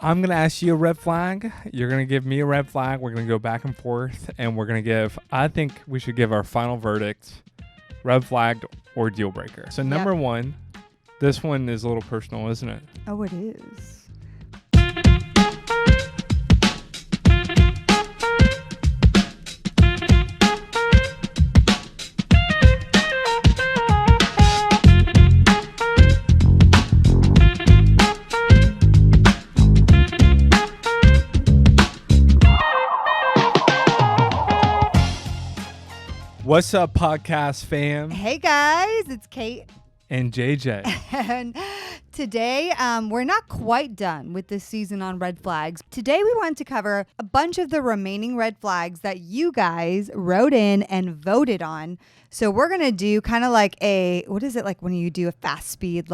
I'm going to ask you a red flag. You're going to give me a red flag. We're going to go back and forth, and we're going to I think we should give our final verdict, red flag or deal breaker. So number one, this one is a little personal, isn't it? Oh, it is. What's up, podcast fam? Hey guys, it's Kait and JJ. And today, we're not quite done with this season on red flags. Today, we want to cover a bunch of the remaining red flags that you guys wrote in and voted on. So we're going to do kind of like what is it like when you do a fast speed,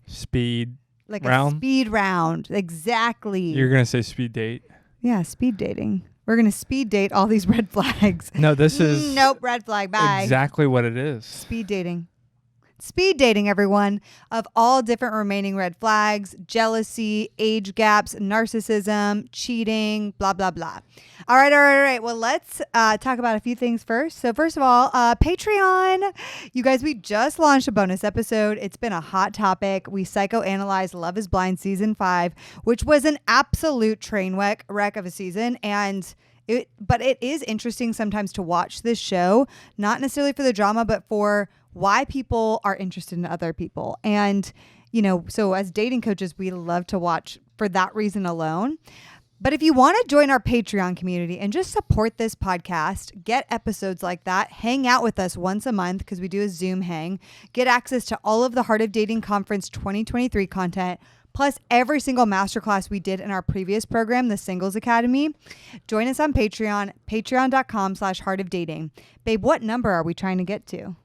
speed round? A speed round. Exactly. You're going to say speed date? Yeah, speed dating. We're going to speed date all these red flags. No, this is... Nope, red flag, bye. Exactly what it is. Speed dating. Speed dating, everyone, of all different remaining red flags, jealousy, age gaps, narcissism, cheating, blah, blah, blah. All right. Well, let's talk about a few things first. So first of all, Patreon. You guys, we just launched a bonus episode. It's been a hot topic. We psychoanalyzed Love is Blind Season 5, which was an absolute train wreck of a season. But it is interesting sometimes to watch this show, not necessarily for the drama, but for why people are interested in other people. And, so as dating coaches, we love to watch for that reason alone. But if you want to join our Patreon community and just support this podcast, get episodes like that, hang out with us once a month because we do a Zoom hang, get access to all of the Heart of Dating Conference 2023 content, plus every single masterclass we did in our previous program, the Singles Academy. Join us on Patreon, patreon.com/heartofdating. Babe, what number are we trying to get to?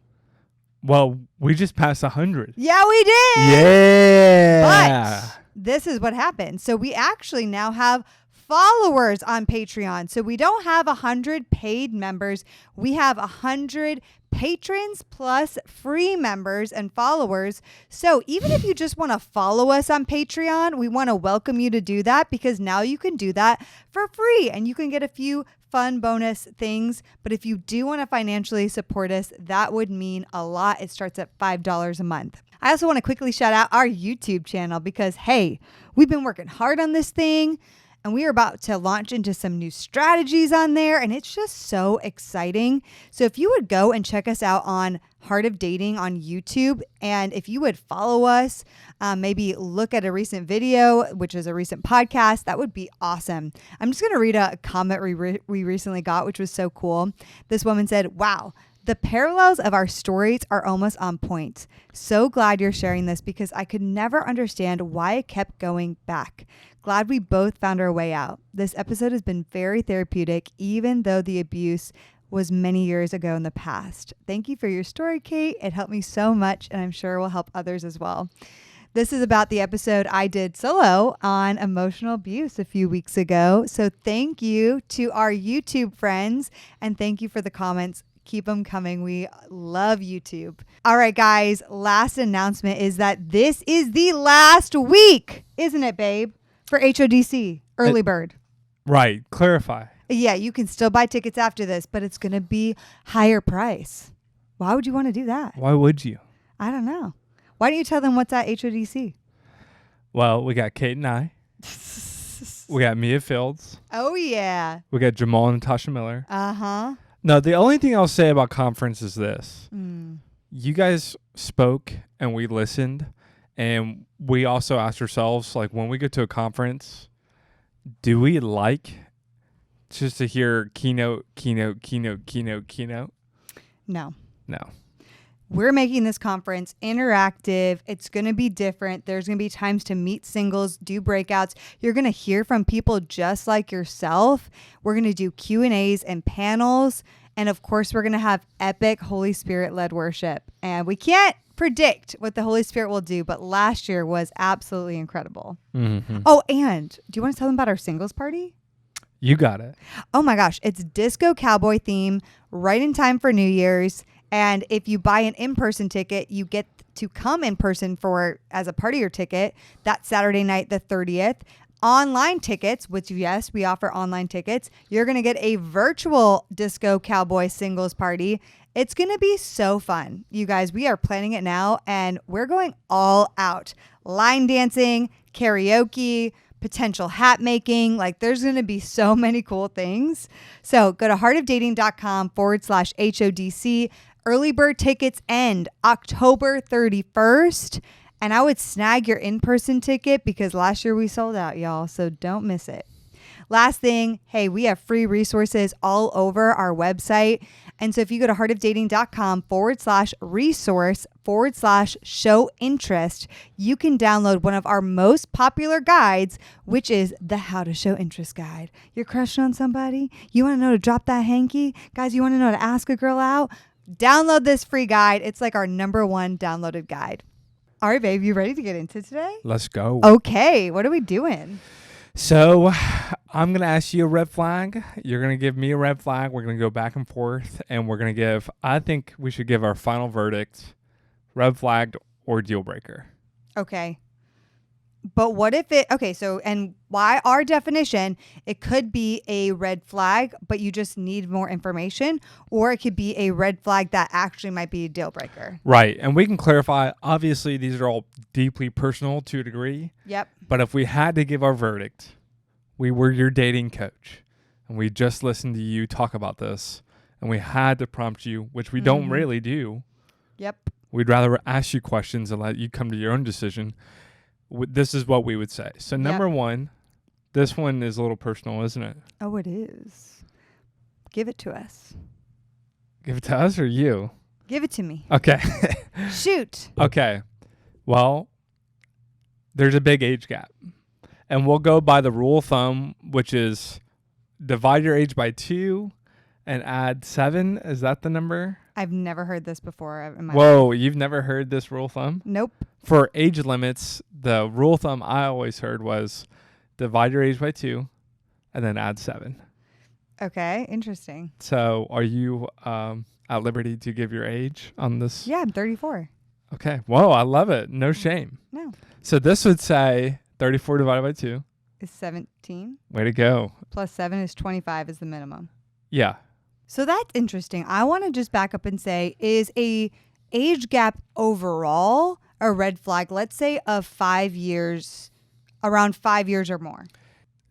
Well, we just passed 100. Yeah, we did. Yeah. But this is what happened. So we actually now have followers on Patreon. So we don't have 100 paid members. We have 100 patrons plus free members and followers. So even if you just want to follow us on Patreon, we want to welcome you to do that because now you can do that for free and you can get a few fun bonus things. But if you do want to financially support us, that would mean a lot. It starts at $5 a month. I also want to quickly shout out our YouTube channel because, hey, we've been working hard on this thing. And we are about to launch into some new strategies on there. And it's just so exciting. So if you would go and check us out on Heart of Dating on YouTube. And if you would follow us, maybe look at a recent video, which is a recent podcast, that would be awesome. I'm just going to read a comment we recently got, which was so cool. This woman said, "Wow. The parallels of our stories are almost on point. So glad you're sharing this because I could never understand why it kept going back. Glad we both found our way out. This episode has been very therapeutic, even though the abuse was many years ago in the past. Thank you for your story, Kait. It helped me so much, and I'm sure it will help others as well." This is about the episode I did solo on emotional abuse a few weeks ago. So thank you to our YouTube friends, and thank you for the comments. Keep them coming. We love YouTube. All right, guys. Last announcement is that this is the last week, isn't it, babe? For HODC, early bird. Right. Clarify. Yeah, you can still buy tickets after this, but it's going to be higher price. Why would you want to do that? Why would you? I don't know. Why don't you tell them what's at HODC? Well, we got Kait and I. We got Mia Fields. Oh, yeah. We got Jamal and Natasha Miller. Uh-huh. No, the only thing I'll say about conference is this. You guys spoke and we listened. And we also asked ourselves, like, when we go to a conference, do we like just to hear keynote? No. No. We're making this conference interactive. It's going to be different. There's going to be times to meet singles, do breakouts. You're going to hear from people just like yourself. We're going to do Q&As and panels. And of course, we're going to have epic Holy Spirit-led worship. And we can't predict what the Holy Spirit will do, but last year was absolutely incredible. Mm-hmm. Oh, and do you want to tell them about our singles party? You got it. Oh my gosh. It's disco cowboy theme, right in time for New Year's. And if you buy an in-person ticket, you get to come in person as a part of your ticket that Saturday night, the 30th. online tickets, which yes, we offer online tickets, you're going to get a virtual Disco Cowboy singles party. It's going to be so fun. You guys, we are planning it now and we're going all out. Line dancing, karaoke, potential hat making. Like there's going to be so many cool things. So go to heartofdating.com/HODC. Early bird tickets end October 31st. And I would snag your in-person ticket because last year we sold out, y'all. So don't miss it. Last thing, hey, we have free resources all over our website. And so if you go to heartofdating.com/resource/show interest, you can download one of our most popular guides, which is the How to Show Interest Guide. You're crushing on somebody? You want to know to drop that hanky? Guys, you want to know to ask a girl out? Download this free guide. It's like our #1 downloaded guide. All right, babe, you ready to get into today? Let's go. Okay, what are we doing? So I'm going to ask you a red flag. You're going to give me a red flag. We're going to go back and forth, and we're going to I think we should give our final verdict, red flag or deal breaker. Okay. But what if and why our definition, it could be a red flag, but you just need more information, or it could be a red flag that actually might be a deal breaker. Right. And we can clarify, obviously, these are all deeply personal to a degree. Yep. But if we had to give our verdict, we were your dating coach, and we just listened to you talk about this, and we had to prompt you, which we don't really do. Yep. We'd rather ask you questions and let you come to your own decision. This is what we would say. So number one, this one is a little personal, isn't it? Oh, it is. Give it to us. Give it to us or you? Give it to me. Okay. Shoot. Okay. Well, there's a big age gap. And we'll go by the rule of thumb, which is divide your age by 2 and add 7. Is that the number? I've never heard this before in my Whoa, life. you've never heard this rule of thumb? Nope. For age limits, the rule of thumb I always heard was divide your age by 2 and then add 7. Okay, interesting. So are you at liberty to give your age on this? Yeah, I'm 34. Okay. Whoa, I love it. No shame. No. So this would say 34 divided by 2. Is 17. Way to go. Plus 7 is 25 is the minimum. Yeah. So that's interesting. I want to just back up and say, is a age gap overall a red flag? Let's say of 5 years, around 5 years or more.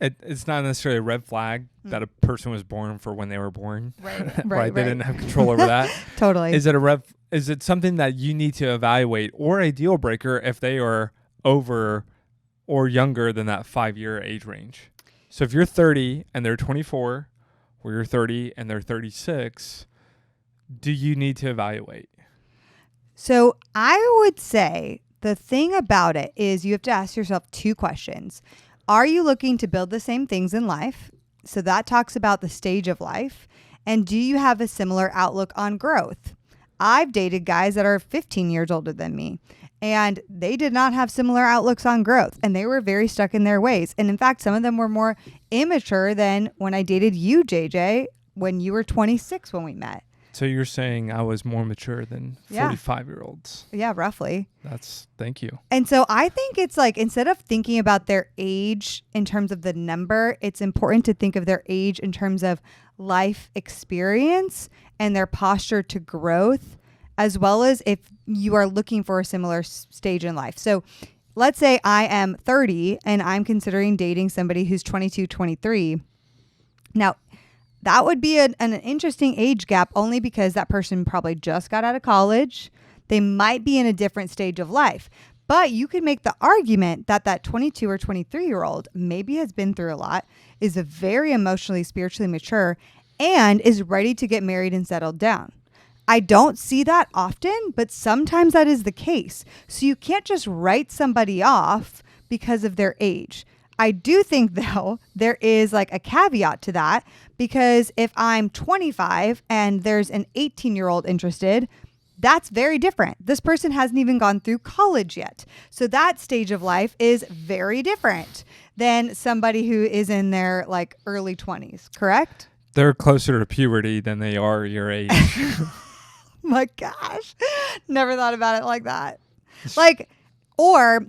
It's not necessarily a red flag that a person was born for when they were born. Right. Right. They didn't have control over that. Totally. Is it something that you need to evaluate, or a deal breaker if they are over or younger than that 5-year age range? So if you're 30 and they're 24, or you're 30 and they're 36, do you need to evaluate? So I would say the thing about it is you have to ask yourself 2 questions. Are you looking to build the same things in life? So that talks about the stage of life. And do you have a similar outlook on growth? I've dated guys that are 15 years older than me, and they did not have similar outlooks on growth, and they were very stuck in their ways. And in fact, some of them were more immature than when I dated you, JJ, when you were 26 when we met. So you're saying I was more mature than 45-year-olds. Yeah, roughly. Thank you. And so I think it's like, instead of thinking about their age in terms of the number, it's important to think of their age in terms of life experience and their posture to growth, as well as if you are looking for a similar stage in life. So let's say I am 30 and I'm considering dating somebody who's 22, 23. Now, that would be an interesting age gap, only because that person probably just got out of college. They might be in a different stage of life. But you could make the argument that that 22 or 23-year-old maybe has been through a lot, is a very emotionally, spiritually mature, and is ready to get married and settled down. I don't see that often, but sometimes that is the case. So you can't just write somebody off because of their age. I do think, though, there is like a caveat to that, because if I'm 25 and there's an 18-year-old interested, that's very different. This person hasn't even gone through college yet. So that stage of life is very different than somebody who is in their like early 20s, correct? They're closer to puberty than they are your age. My gosh. Never thought about it like that. Like, or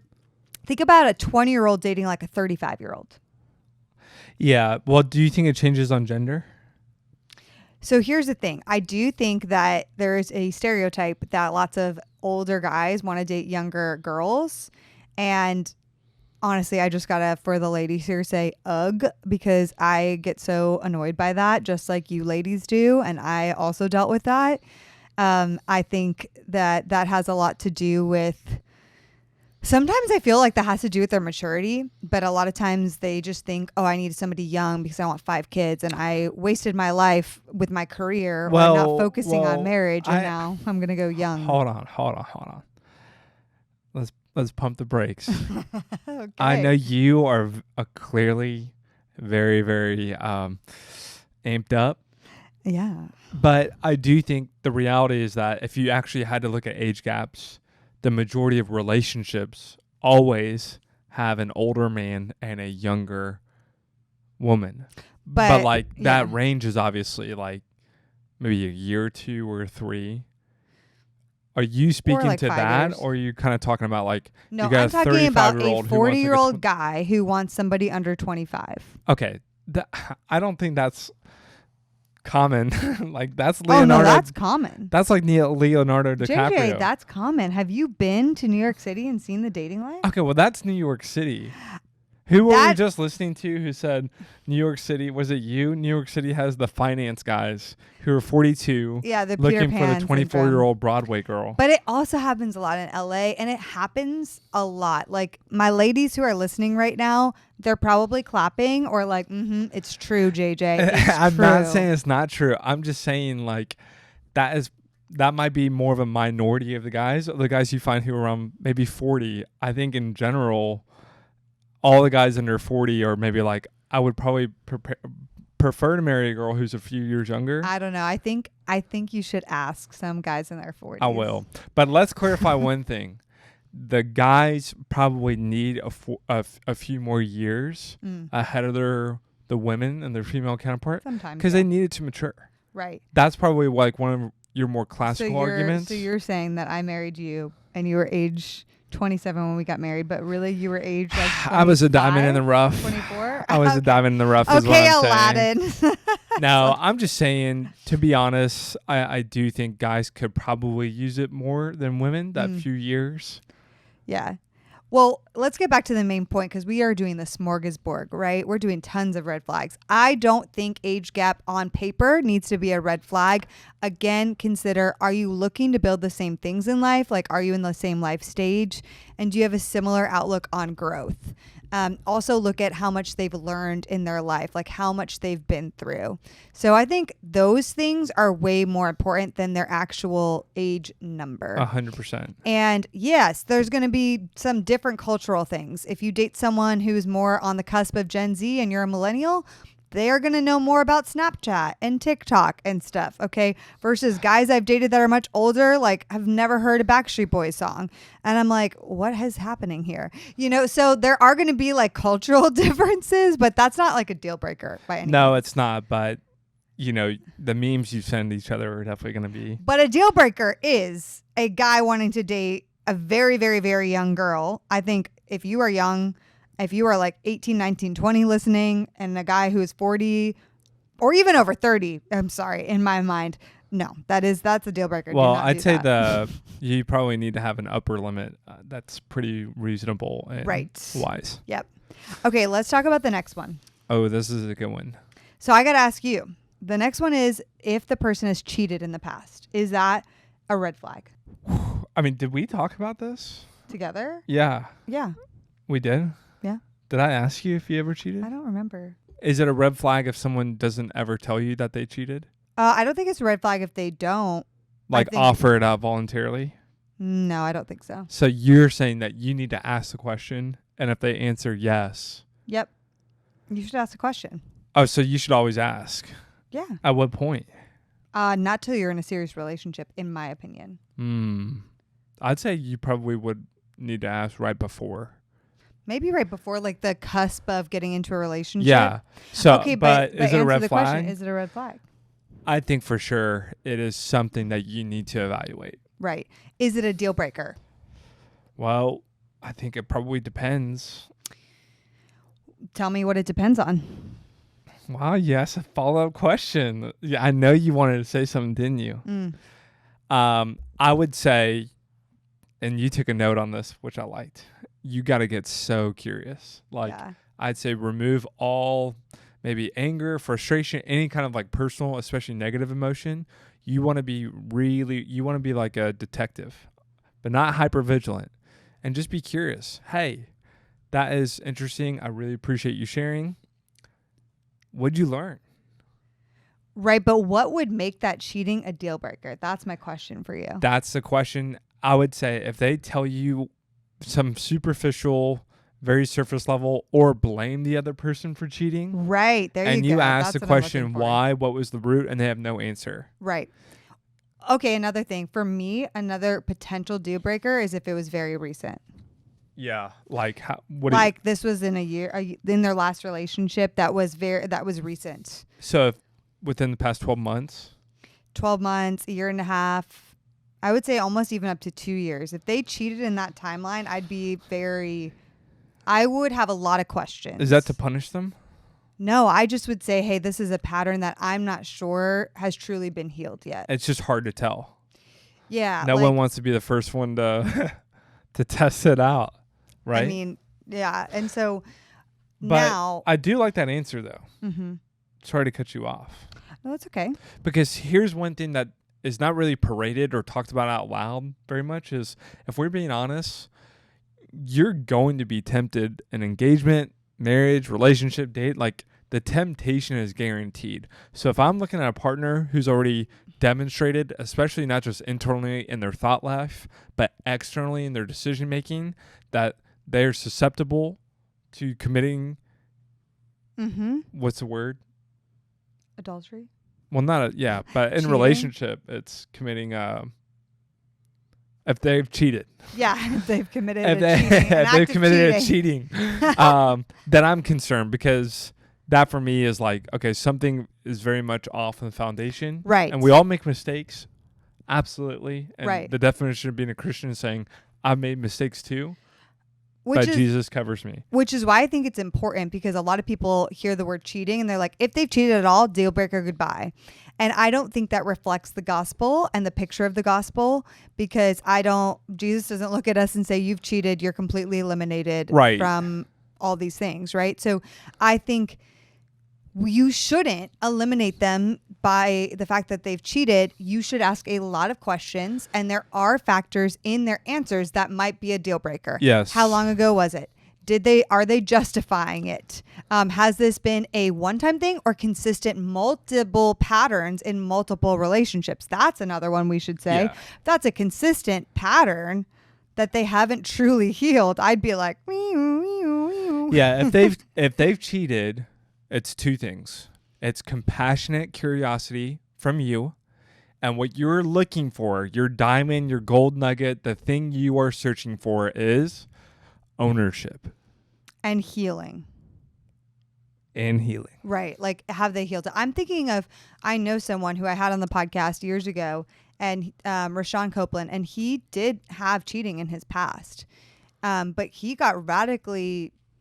Think about a 20-year-old dating like a 35-year-old. Yeah. Well, do you think it changes on gender? So here's the thing. I do think that there's a stereotype that lots of older guys want to date younger girls. And honestly, I just gotta, for the ladies here, say ugh, because I get so annoyed by that, just like you ladies do. And I also dealt with that. I think that has a lot to do with, sometimes I feel like that has to do with their maturity, but a lot of times they just think, oh, I need somebody young because I want 5 kids and I wasted my life with my career or not focusing on marriage, and now I'm going to go young. Hold on. Let's pump the brakes. Okay. I know you are clearly very, very amped up. Yeah. But I do think the reality is that if you actually had to look at age gaps, the majority of relationships always have an older man and a younger woman. But like that range is obviously like maybe a year or 2 or 3. Are you speaking like to 5 that, years. or are you kind of talking about like No, you got I'm talking about a 40-year-old guy? guy who wants somebody under 25. Okay, I don't think that's common. Like that's Leonardo. Oh no, that's common. That's like Leonardo DiCaprio. JJ, that's common. Have you been to New York City and seen the dating life? Okay, well that's New York City. Who were we just listening to who said New York City? Was it you? New York City has the finance guys who are 42 the looking Peter for the 24-year-old Broadway girl. But it also happens a lot in LA, and it happens a lot. Like my ladies who are listening right now, they're probably clapping or like, it's true, JJ. I'm not saying it's not true. I'm just saying like that might be more of a minority of the guys you find who are around maybe 40. I think in general, all the guys under 40 are maybe like, I would probably prefer to marry a girl who's a few years younger. I don't know. I think you should ask some guys in their 40s. I will. But let's clarify one thing. The guys probably need a few more years ahead of the women and their female counterpart. Sometimes. Because they needed to mature. Right. That's probably like one of your more classical arguments. So you're saying that I married you and you were age 27 when we got married, but really you were age like 25? I was a diamond in the rough. 24? I was a diamond in the rough. Okay, is what I'm Aladdin. saying. No, I'm just saying, to be honest, I do think guys could probably use it more than women, that few years. Yeah. Well, let's get back to the main point because we are doing the smorgasbord, right? We're doing tons of red flags. I don't think age gap on paper needs to be a red flag. Again, consider, are you looking to build the same things in life? Like, are you in the same life stage? And do you have a similar outlook on growth? Also look at how much they've learned in their life, like how much they've been through. So I think those things are way more important than their actual age number. 100%. And yes, there's going to be some different cultural things. If you date someone who's more on the cusp of Gen Z and you're a millennial, they are going to know more about Snapchat and TikTok and stuff, okay? Versus guys I've dated that are much older, like have never heard a Backstreet Boys song. And I'm like, what is happening here? You know, so there are going to be like cultural differences, but that's not like a deal breaker by any No, means. it's not. But, you know, the memes you send each other are definitely going to be. But a deal breaker is a guy wanting to date a very, very, very young girl. I think if you are young, if you are like 18, 19, 20 listening and a guy who is 40 or even over 30, I'm sorry, in my mind, no, that's a deal breaker. Well, I'd say you probably need to have an upper limit that's pretty reasonable and wise. Yep. Okay, let's talk about the next one. Oh, this is a good one. So I got to ask you, the next one is if the person has cheated in the past, is that a red flag? I mean, did we talk about this? Together? Yeah. Yeah. We did? Yeah. Did I ask you if you ever cheated? I don't remember. Is it a red flag if someone doesn't ever tell you that they cheated? I don't think it's a red flag if they don't. Like offer it up voluntarily? No, I don't think so. So you're saying that you need to ask the question, and if they answer yes. Yep. You should ask a question. Oh, so you should always ask. Yeah. At what point? Not till you're in a serious relationship, in my opinion. I'd say you probably would need to ask right before. Maybe right before, like the cusp of getting into a relationship. Yeah. So, okay, but is it a red flag? Question, is it a red flag? I think for sure it is something that you need to evaluate. Right. Is it a deal breaker? Well, I think it probably depends. Tell me what it depends on. Wow, yes, a follow-up question. Yeah, I know you wanted to say something, didn't you? I would say, and you took a note on this, which I liked. You got to get so curious. I'd say remove all maybe anger, frustration, any kind of like personal, especially negative emotion. You want to be like a detective, but not hyper vigilant, and just be curious. Hey, that is interesting. I really appreciate you sharing. What'd you learn? Right, but what would make that cheating a deal breaker? That's my question for you. That's the question. I would say if they tell you some superficial, very surface level, or blame the other person for cheating. Right, there you go. And you ask That's the question, why, what was the root, and they have no answer. Right. Okay, another thing. For me, another potential deal breaker is if it was very recent. Yeah, like this was in in their last relationship that was recent. So if within the past 12 months? 12 months, a year and a half. I would say almost even up to 2 years. If they cheated in that timeline, I would have a lot of questions. Is that to punish them? No, I just would say, hey, this is a pattern that I'm not sure has truly been healed yet. It's just hard to tell. Yeah. No one wants to be the first one to to test it out, right? I mean, yeah. And so but now. I do like that answer, though. Mm-hmm. Sorry to cut you off. No, that's okay. Because here's one thing that is not really paraded or talked about out loud very much is, if we're being honest, you're going to be tempted in engagement, marriage, relationship, date. Like, the temptation is guaranteed. So if I'm looking at a partner who's already demonstrated, especially not just internally in their thought life, but externally in their decision making, that they're susceptible to committing, what's the word? Adultery? Well, but in cheating? Relationship, it's committing, if they've cheated. Yeah, if they've committed a cheating, then I'm concerned, because that for me is like, okay, something is very much off in the foundation. Right. And we all make mistakes. Absolutely. And right. The definition of being a Christian is saying, I've made mistakes too. Jesus covers me. Which is why I think it's important, because a lot of people hear the word cheating and they're like, if they've cheated at all, deal breaker, goodbye. And I don't think that reflects the gospel and the picture of the gospel, because Jesus doesn't look at us and say, you've cheated, you're completely eliminated from all these things, right? So I think you shouldn't eliminate them by the fact that they've cheated. You should ask a lot of questions, and there are factors in their answers that might be a deal breaker. Yes. How long ago was it? Are they justifying it? Has this been a one-time thing or consistent multiple patterns in multiple relationships? That's another one we should say. Yeah. If that's a consistent pattern that they haven't truly healed, I'd be like, yeah, if they've cheated, it's two things. It's compassionate curiosity from you, and what you're looking for, your diamond, your gold nugget, the thing you are searching for is ownership. And healing. Right. Like, have they healed? I'm thinking of, I know someone who I had on the podcast years ago, and Rashawn Copeland, and he did have cheating in his past. But he got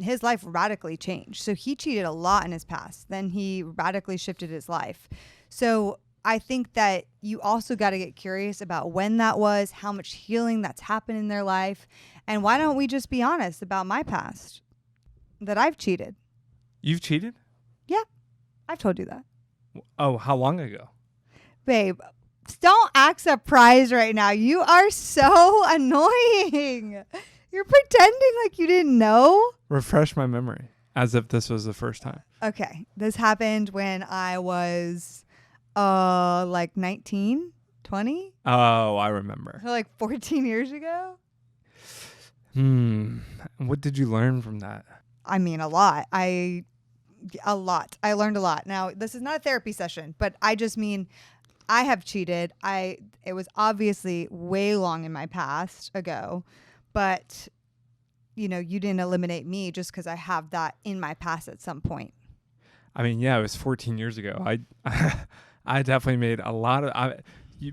his life radically changed. So he cheated a lot in his past. Then he radically shifted his life. So I think that you also got to get curious about when that was, how much healing that's happened in their life. And why don't we just be honest about my past, that I've cheated? You've cheated? Yeah. I've told you that. Oh, how long ago? Babe, don't act surprised right now. You are so annoying. You're pretending like you didn't know. Refresh my memory as if this was the first time. Okay. This happened when I was like 19, 20. Oh, I remember. So like 14 years ago. What did you learn from that? I mean, a lot. I learned a lot. Now, this is not a therapy session, but I just mean I have cheated. It was obviously way long in my past ago, but you didn't eliminate me just because I have that in my past at some point. I mean, yeah, it was 14 years ago. I definitely made a lot of.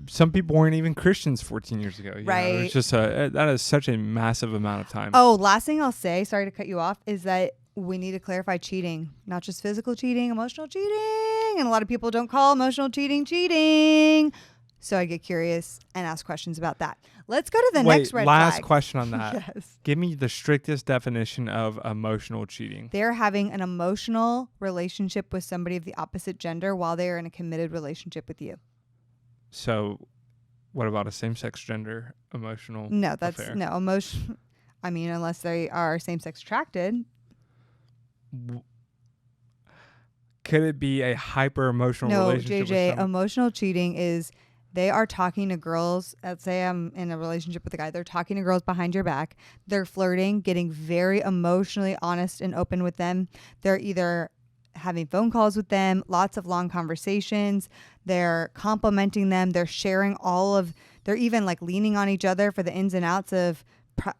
some people weren't even Christians 14 years ago. Right. It's just that is such a massive amount of time. Oh, last thing I'll say, sorry to cut you off, is that we need to clarify cheating, not just physical cheating, emotional cheating. And a lot of people don't call emotional cheating. So I get curious and ask questions about that. Let's go to the next red last flag. question on that. Yes. Give me the strictest definition of emotional cheating. They're having an emotional relationship with somebody of the opposite gender while they are in a committed relationship with you. So what about a same-sex gender emotional No, that's affair? no emotion. I mean, unless they are same-sex attracted. Could it be a hyper-emotional No, relationship JJ, with someone? emotional cheating is they are talking to girls. Let's say I'm in a relationship with a guy. They're talking to girls behind your back. They're flirting, getting very emotionally honest and open with them. They're either having phone calls with them, lots of long conversations. They're complimenting them. They're sharing they're even like leaning on each other for the ins and outs of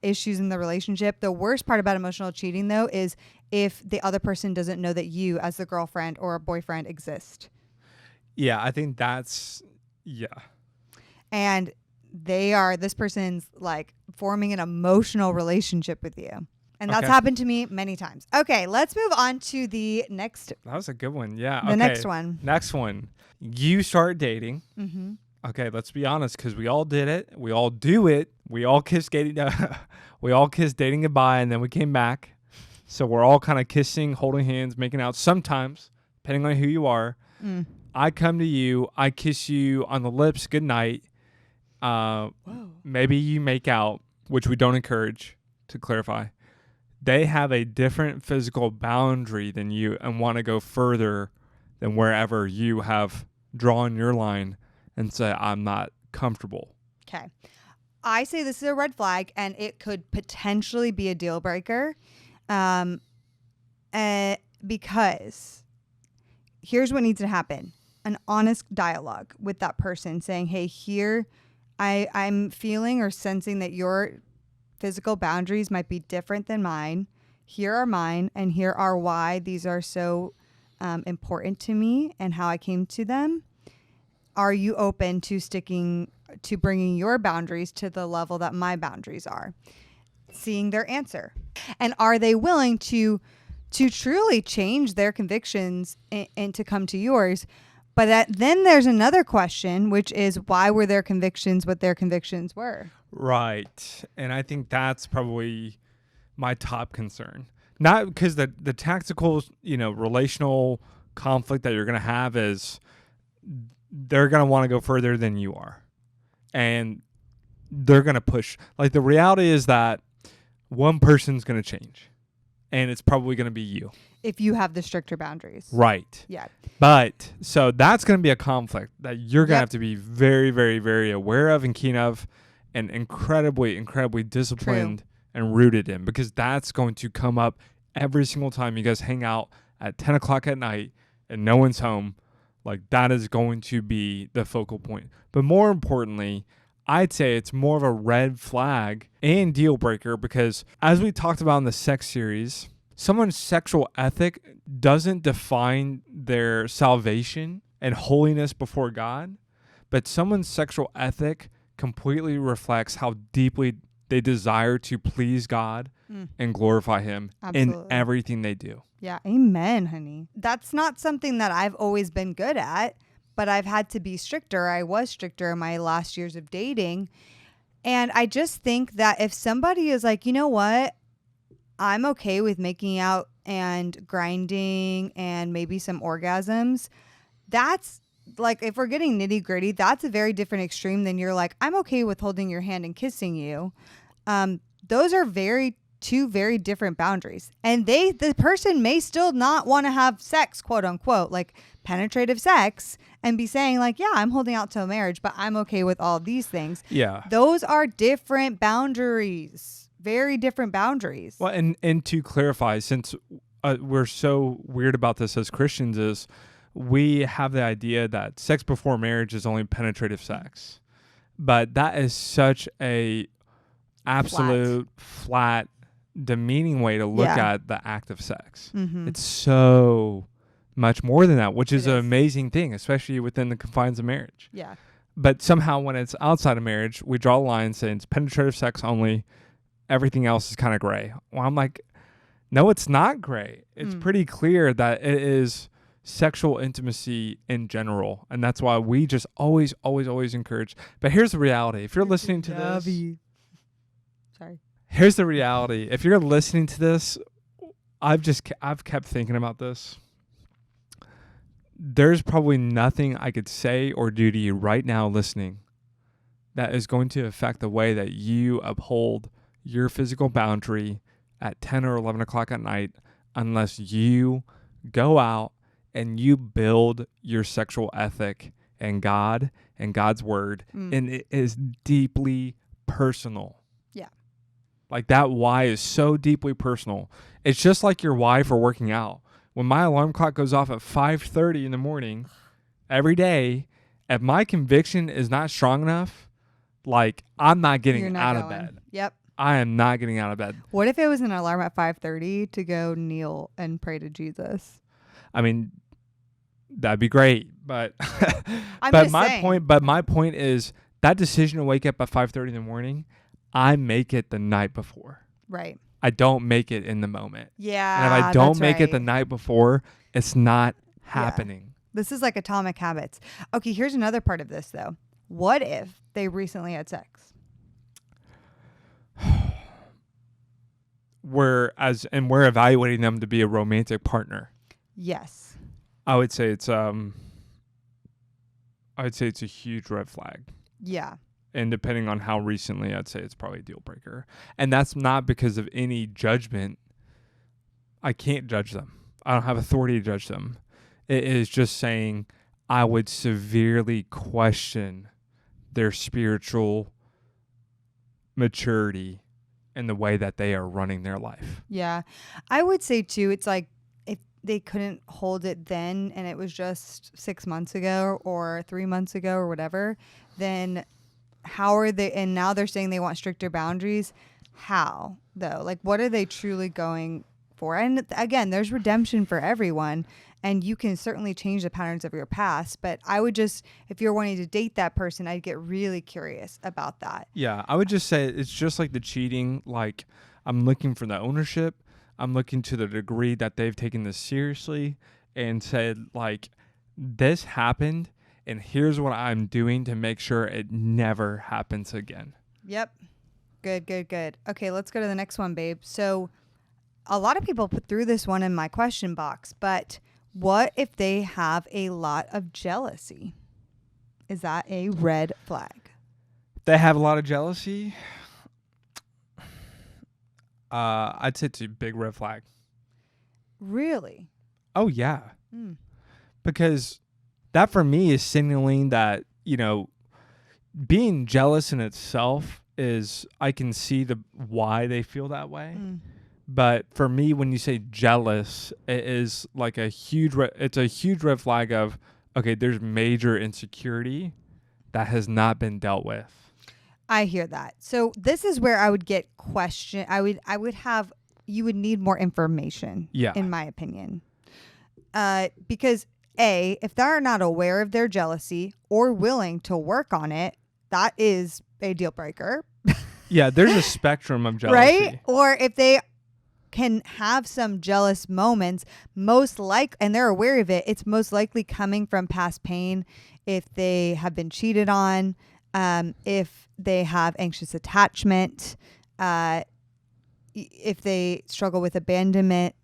issues in the relationship. The worst part about emotional cheating, though, is if the other person doesn't know that you as the girlfriend or a boyfriend exist. Yeah, I think that's, yeah. And this person's like forming an emotional relationship with you. And that's happened to me many times. Okay, let's move on to the next. That was a good one. Yeah. The next one. Next one. You start dating. Mm-hmm. Okay, let's be honest, because we all did it. We all do it. We all kissed dating. We all kissed dating goodbye, and then we came back. So we're all kind of kissing, holding hands, making out. Sometimes, depending on who you are, I come to you, I kiss you on the lips, good night. Maybe you make out, which we don't encourage, to clarify. They have a different physical boundary than you and want to go further than wherever you have drawn your line and say, I'm not comfortable. Okay. I say this is a red flag, and it could potentially be a deal breaker. Because here's what needs to happen. An honest dialogue with that person saying, hey, here I'm feeling or sensing that your physical boundaries might be different than mine. Here are mine, and here are why these are so important to me and how I came to them. Are you open to bringing your boundaries to the level that my boundaries are? Seeing their answer. And are they willing to truly change their convictions and to come to yours? But then there's another question, which is why were their convictions what their convictions were? Right. And I think that's probably my top concern. Not because the tactical, relational conflict that you're going to have is they're going to want to go further than you are. And they're going to push. Like, the reality is that one person's going to change. And it's probably going to be you. If you have the stricter boundaries. Right. Yeah. But so that's going to be a conflict that you're going to have to be very, very, very aware of and keen of and incredibly, incredibly disciplined and rooted in, because that's going to come up every single time you guys hang out at 10 o'clock at night and no one's home. Like, that is going to be the focal point. But more importantly, I'd say it's more of a red flag and deal breaker because, as we talked about in the sex series, someone's sexual ethic doesn't define their salvation and holiness before God, but someone's sexual ethic completely reflects how deeply they desire to please God and glorify Him in everything they do. Yeah, amen, honey. That's not something that I've always been good at, but I've had to be stricter. I was stricter in my last years of dating. And I just think that if somebody is like, you know what, I'm okay with making out and grinding and maybe some orgasms, that's like, if we're getting nitty gritty, that's a very different extreme than you're like, I'm okay with holding your hand and kissing you. Those are two very different boundaries. And the person may still not want to have sex, quote unquote, like penetrative sex, and be saying like, yeah, I'm holding out till marriage, but I'm okay with all these things. Yeah. Those are different boundaries, very different boundaries. Well, and to clarify, since we're so weird about this as Christians, is we have the idea that sex before marriage is only penetrative sex. But that is such a absolute flat demeaning way to look at the act of sex. Mm-hmm. It's so much more than that, which is an amazing thing, especially within the confines of marriage. Yeah. But somehow when it's outside of marriage, we draw a line saying it's penetrative sex only. Everything else is kind of gray. Well, I'm like, no, it's not gray. It's pretty clear that it is sexual intimacy in general. And that's why we just always encourage. But here's the reality. If you're listening to this, here's the reality. If you're listening to this, I've kept thinking about this. There's probably nothing I could say or do to you right now listening that is going to affect the way that you uphold your physical boundary at 10 or 11 o'clock at night unless you go out and you build your sexual ethic and God and God's word. And it is deeply personal. Yeah. Like that why is so deeply personal. It's just like your why for working out. When my alarm clock goes off at 5:30 in the morning every day, if my conviction is not strong enough, like I'm not getting out of bed. Yep. I am not getting out of bed. What if it was an alarm at 5:30 to go kneel and pray to Jesus? I mean, that'd be great, but saying. My point is that decision to wake up at 5:30 in the morning, I make it the night before. Right. I don't make it in the moment. Yeah. And if I don't make it the night before, it's not happening. Yeah. This is like atomic habits. Okay, here's another part of this though. What if they recently had sex? We're evaluating them to be a romantic partner. Yes. I would say it's a huge red flag. Yeah. And depending on how recently, I'd say it's probably a deal breaker. And that's not because of any judgment. I can't judge them. I don't have authority to judge them. It is just saying I would severely question their spiritual maturity in the way that they are running their life. Yeah. I would say too, it's like if they couldn't hold it then and it was just 6 months ago or 3 months ago or whatever, then how are they, and now they're saying they want stricter boundaries. How though? Like what are they truly going for? And again, there's redemption for everyone and you can certainly change the patterns of your past. But I would just, if you're wanting to date that person, I'd get really curious about that. Yeah. I would just say it's just like the cheating. Like I'm looking for the ownership. I'm looking to the degree that they've taken this seriously and said like this happened. And here's what I'm doing to make sure it never happens again. Yep. Good. Okay, let's go to the next one, babe. So a lot of people put through this one in my question box, but what if they have a lot of jealousy? Is that a red flag? They have a lot of jealousy. I'd say it's a big red flag. Really? Oh, yeah. Because that for me is signaling that, being jealous in itself is, I can see why they feel that way. But for me, when you say jealous, it is like it's a huge red flag of, okay, there's major insecurity that has not been dealt with. I hear that. So this is where I would get you would need more information, in my opinion. Because if they're not aware of their jealousy or willing to work on it, that is a deal breaker. Yeah, there's a spectrum of jealousy. Right? Or if they can have some jealous moments, and they're aware of it, it's most likely coming from past pain. If they have been cheated on, if they have anxious attachment, if they struggle with abandonment,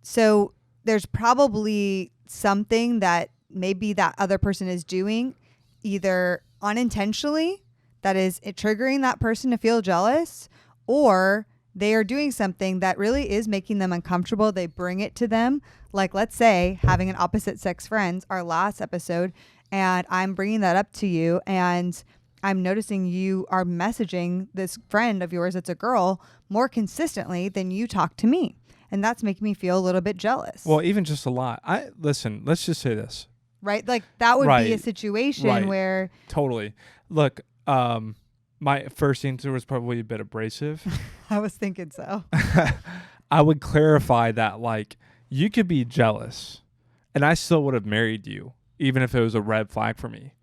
so there's probably something that maybe that other person is doing either unintentionally that is triggering that person to feel jealous, or they are doing something that really is making them uncomfortable. They bring it to them. Like, let's say having an opposite sex friends, our last episode, and I'm bringing that up to you and I'm noticing you are messaging this friend of yours that's a girl more consistently than you talk to me. And that's making me feel a little bit jealous. Well, even just a lot. Listen, let's just say this. Right? Like that would be a situation where... Totally. Look, my first answer was probably a bit abrasive. I was thinking so. I would clarify that, like, you could be jealous and I still would have married you, even if it was a red flag for me.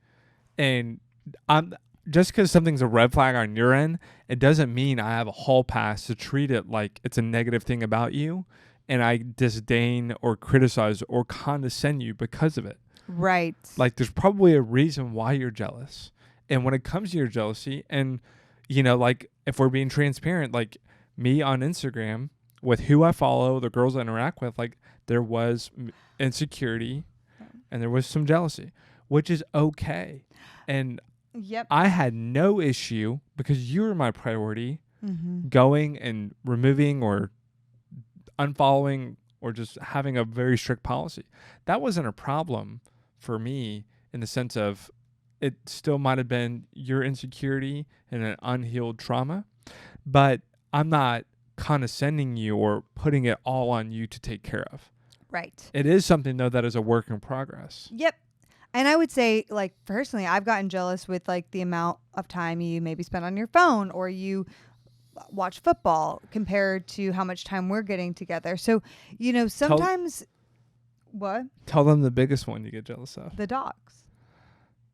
And I'm just because something's a red flag on your end, it doesn't mean I have a hall pass to treat it like it's a negative thing about you, and I disdain or criticize or condescend you because of it. Right. Like, there's probably a reason why you're jealous. And when it comes to your jealousy, and, you know, like, if we're being transparent, like, me on Instagram, with who I follow, the girls I interact with, like, there was insecurity and there was some jealousy, which is okay. And Yep. I had no issue, because you were my priority, Mm-hmm. going and removing or unfollowing or just having a very strict policy. That wasn't a problem for me, in the sense of it still might have been your insecurity and an unhealed trauma, but I'm not condescending you or putting it all on you to take care of. Right. It is something, though, that is a work in progress. Yep. And I would say, like, personally, I've gotten jealous with, like, the amount of time you maybe spend on your phone or you watch football compared to how much time we're getting together. So, you know, sometimes what? Tell them the biggest one you get jealous of. The dogs.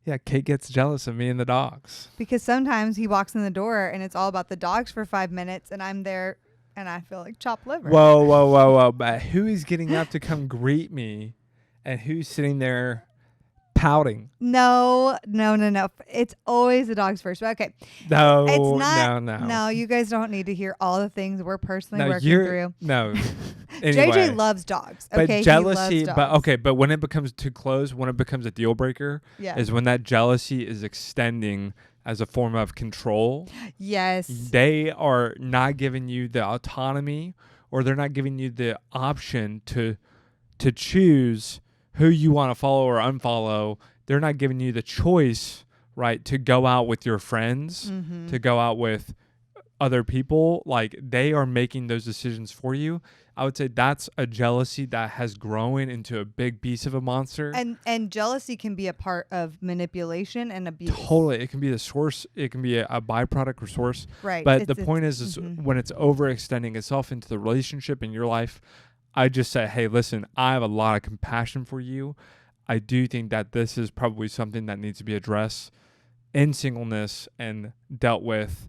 Yeah, Kate gets jealous of me and the dogs. Because sometimes he walks in the door and it's all about the dogs for 5 minutes and I'm there and I feel like chopped liver. Whoa. But who is getting up to come greet me and who's sitting there pouting? No. It's always the dogs first. But okay. No, It's not. no. No, you guys don't need to hear all the things we're personally No, working through. No. Anyway, JJ loves dogs. but Okay, jealousy, he loves dogs. but when it becomes too close, when it becomes a deal breaker, Yeah. is when that jealousy is extending as a form of control. Yes. They are not giving you the autonomy, or they're not giving you the option to choose who you want to follow or unfollow. They're not giving you the choice, right, to go out with your friends, Mm-hmm. to go out with other people. Like, they are making those decisions for you. I would say that's a jealousy that has grown into a big beast of a monster. And jealousy can be a part of manipulation and abuse. Totally. It can be the source. It can be a byproduct or source. Right. But the point is mm-hmm. when it's overextending itself into the relationship in your life, I just say, hey, listen, I have a lot of compassion for you. I do think that this is probably something that needs to be addressed in singleness and dealt with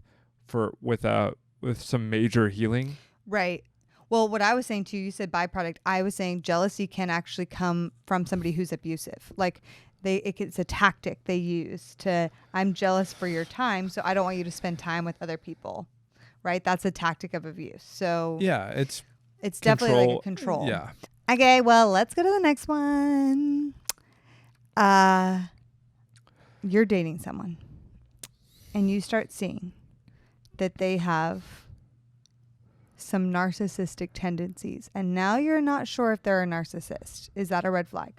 with some major healing. Right. Well, what I was saying to you, you said byproduct. I was saying jealousy can actually come from somebody who's abusive. Like it's a tactic they use to, I'm jealous for your time, so I don't want you to spend time with other people. Right? That's a tactic of abuse. So yeah, it's definitely like a control. Yeah. Okay, well, let's go to the next one. You're dating someone and you start seeing that they have some narcissistic tendencies, and now you're not sure if they're a narcissist. Is that a red flag?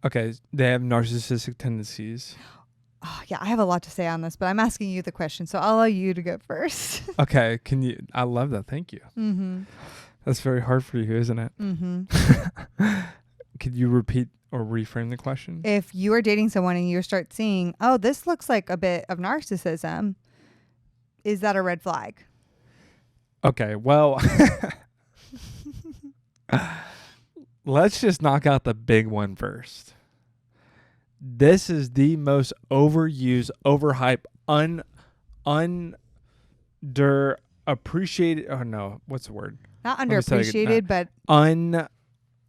Okay, they have narcissistic tendencies. Oh, yeah, I have a lot to say on this, but I'm asking you the question, so I'll allow you to go first. Okay, I love that. Thank you. Mm-hmm. That's very hard for you, isn't it? Mm-hmm. Could you repeat or reframe the question? If you are dating someone and you start seeing, oh, this looks like a bit of narcissism, is that a red flag? Okay, well, let's just knock out the big one first. This is the most overused, overhyped, underappreciated. Oh no, what's the word? Not underappreciated, but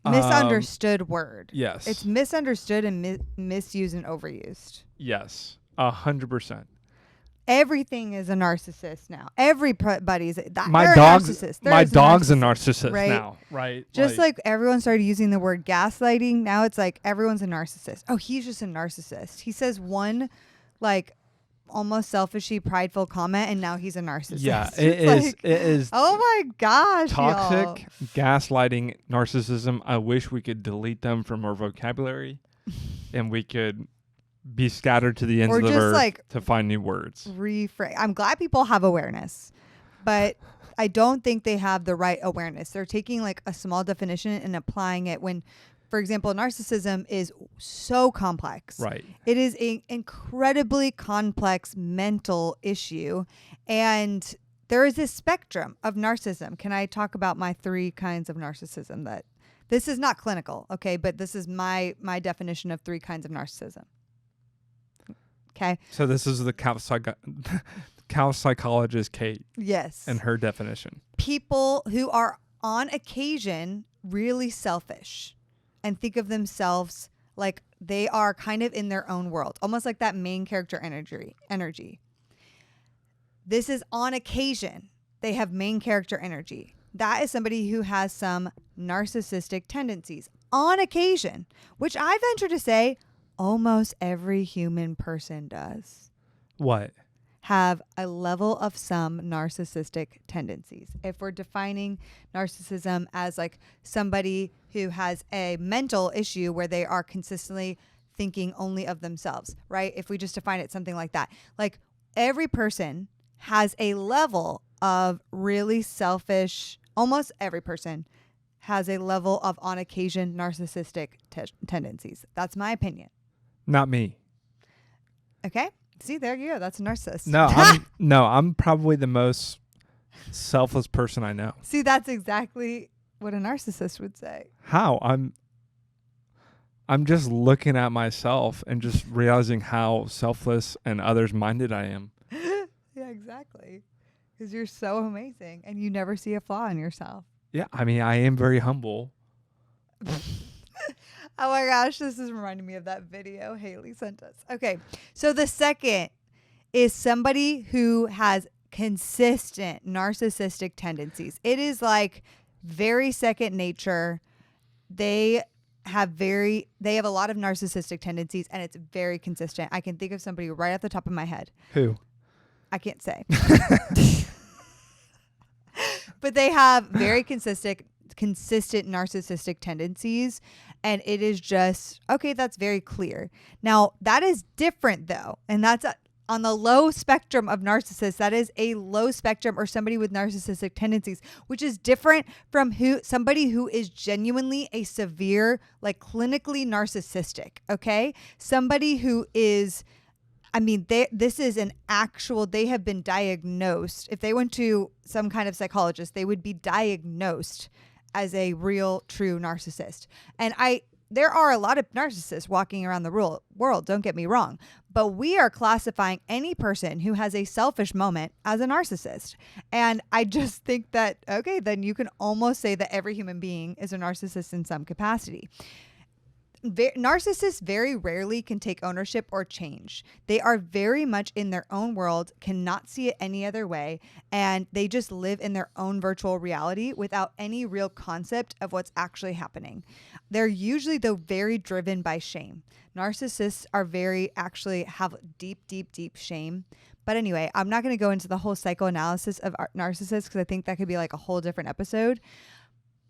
misunderstood word. Yes, It's misunderstood and misused and overused. Yes, 100%. Everything is a narcissist now. Everybody's My dog's a narcissist right? now, right? Just like everyone started using the word gaslighting, now it's like everyone's a narcissist. Oh, he's just a narcissist. He says one like almost selfishly prideful comment and now he's a narcissist. Yeah, it is. Oh my gosh. Toxic, gaslighting, narcissism. I wish we could delete them from our vocabulary and we could be scattered to the ends of the earth to find new words. Rephrase. I'm glad people have awareness, but I don't think they have the right awareness. They're taking like a small definition and applying it when, for example, narcissism is so complex. Right. It is an incredibly complex mental issue. And there is this spectrum of narcissism. Can I talk about my 3 kinds of narcissism? That this is not clinical, okay? But this is my definition of 3 kinds of narcissism. Okay. So this is the cow psychologist Kait Yes. and her definition. People who are on occasion really selfish and think of themselves like they are kind of in their own world, almost like that main character energy. This is on occasion. They have main character energy. That is somebody who has some narcissistic tendencies on occasion, which I venture to say almost every human person does. What? Have a level of some narcissistic tendencies. If we're defining narcissism as like somebody who has a mental issue where they are consistently thinking only of themselves, right? If we just define it something like that, like every person has a level of really selfish, almost every person has a level of on occasion narcissistic tendencies. That's my opinion. Not me. Okay. See, there you go. That's a narcissist. I'm probably the most selfless person I know. See, that's exactly what a narcissist would say. How? I'm just looking at myself and just realizing how selfless and others minded I am. Yeah, exactly. Because you're so amazing and you never see a flaw in yourself. Yeah, I mean, I am very humble. Oh my gosh, this is reminding me of that video Haley sent us. Okay, so the second is somebody who has consistent narcissistic tendencies. It is like very second nature. They have a lot of narcissistic tendencies and it's very consistent. I can think of somebody right off the top of my head. Who? I can't say. But they have very consistent narcissistic tendencies. And it is just, okay, that's very clear. Now, that is different, though. And that's on the low spectrum of narcissists. That is a low spectrum or somebody with narcissistic tendencies, which is different from somebody who is genuinely a severe, like clinically narcissistic, okay? Somebody who is, I mean, this is an actual, they have been diagnosed. If they went to some kind of psychologist, they would be diagnosed as a real, true narcissist. And there are a lot of narcissists walking around the world, don't get me wrong, but we are classifying any person who has a selfish moment as a narcissist. And I just think that, okay, then you can almost say that every human being is a narcissist in some capacity. Narcissists very rarely can take ownership or change. They are very much in their own world, cannot see it any other way, and they just live in their own virtual reality without any real concept of what's actually happening. They're usually, though, very driven by shame. Narcissists are actually have deep, deep, deep shame. But anyway, I'm not going to go into the whole psychoanalysis of narcissists because I think that could be like a whole different episode.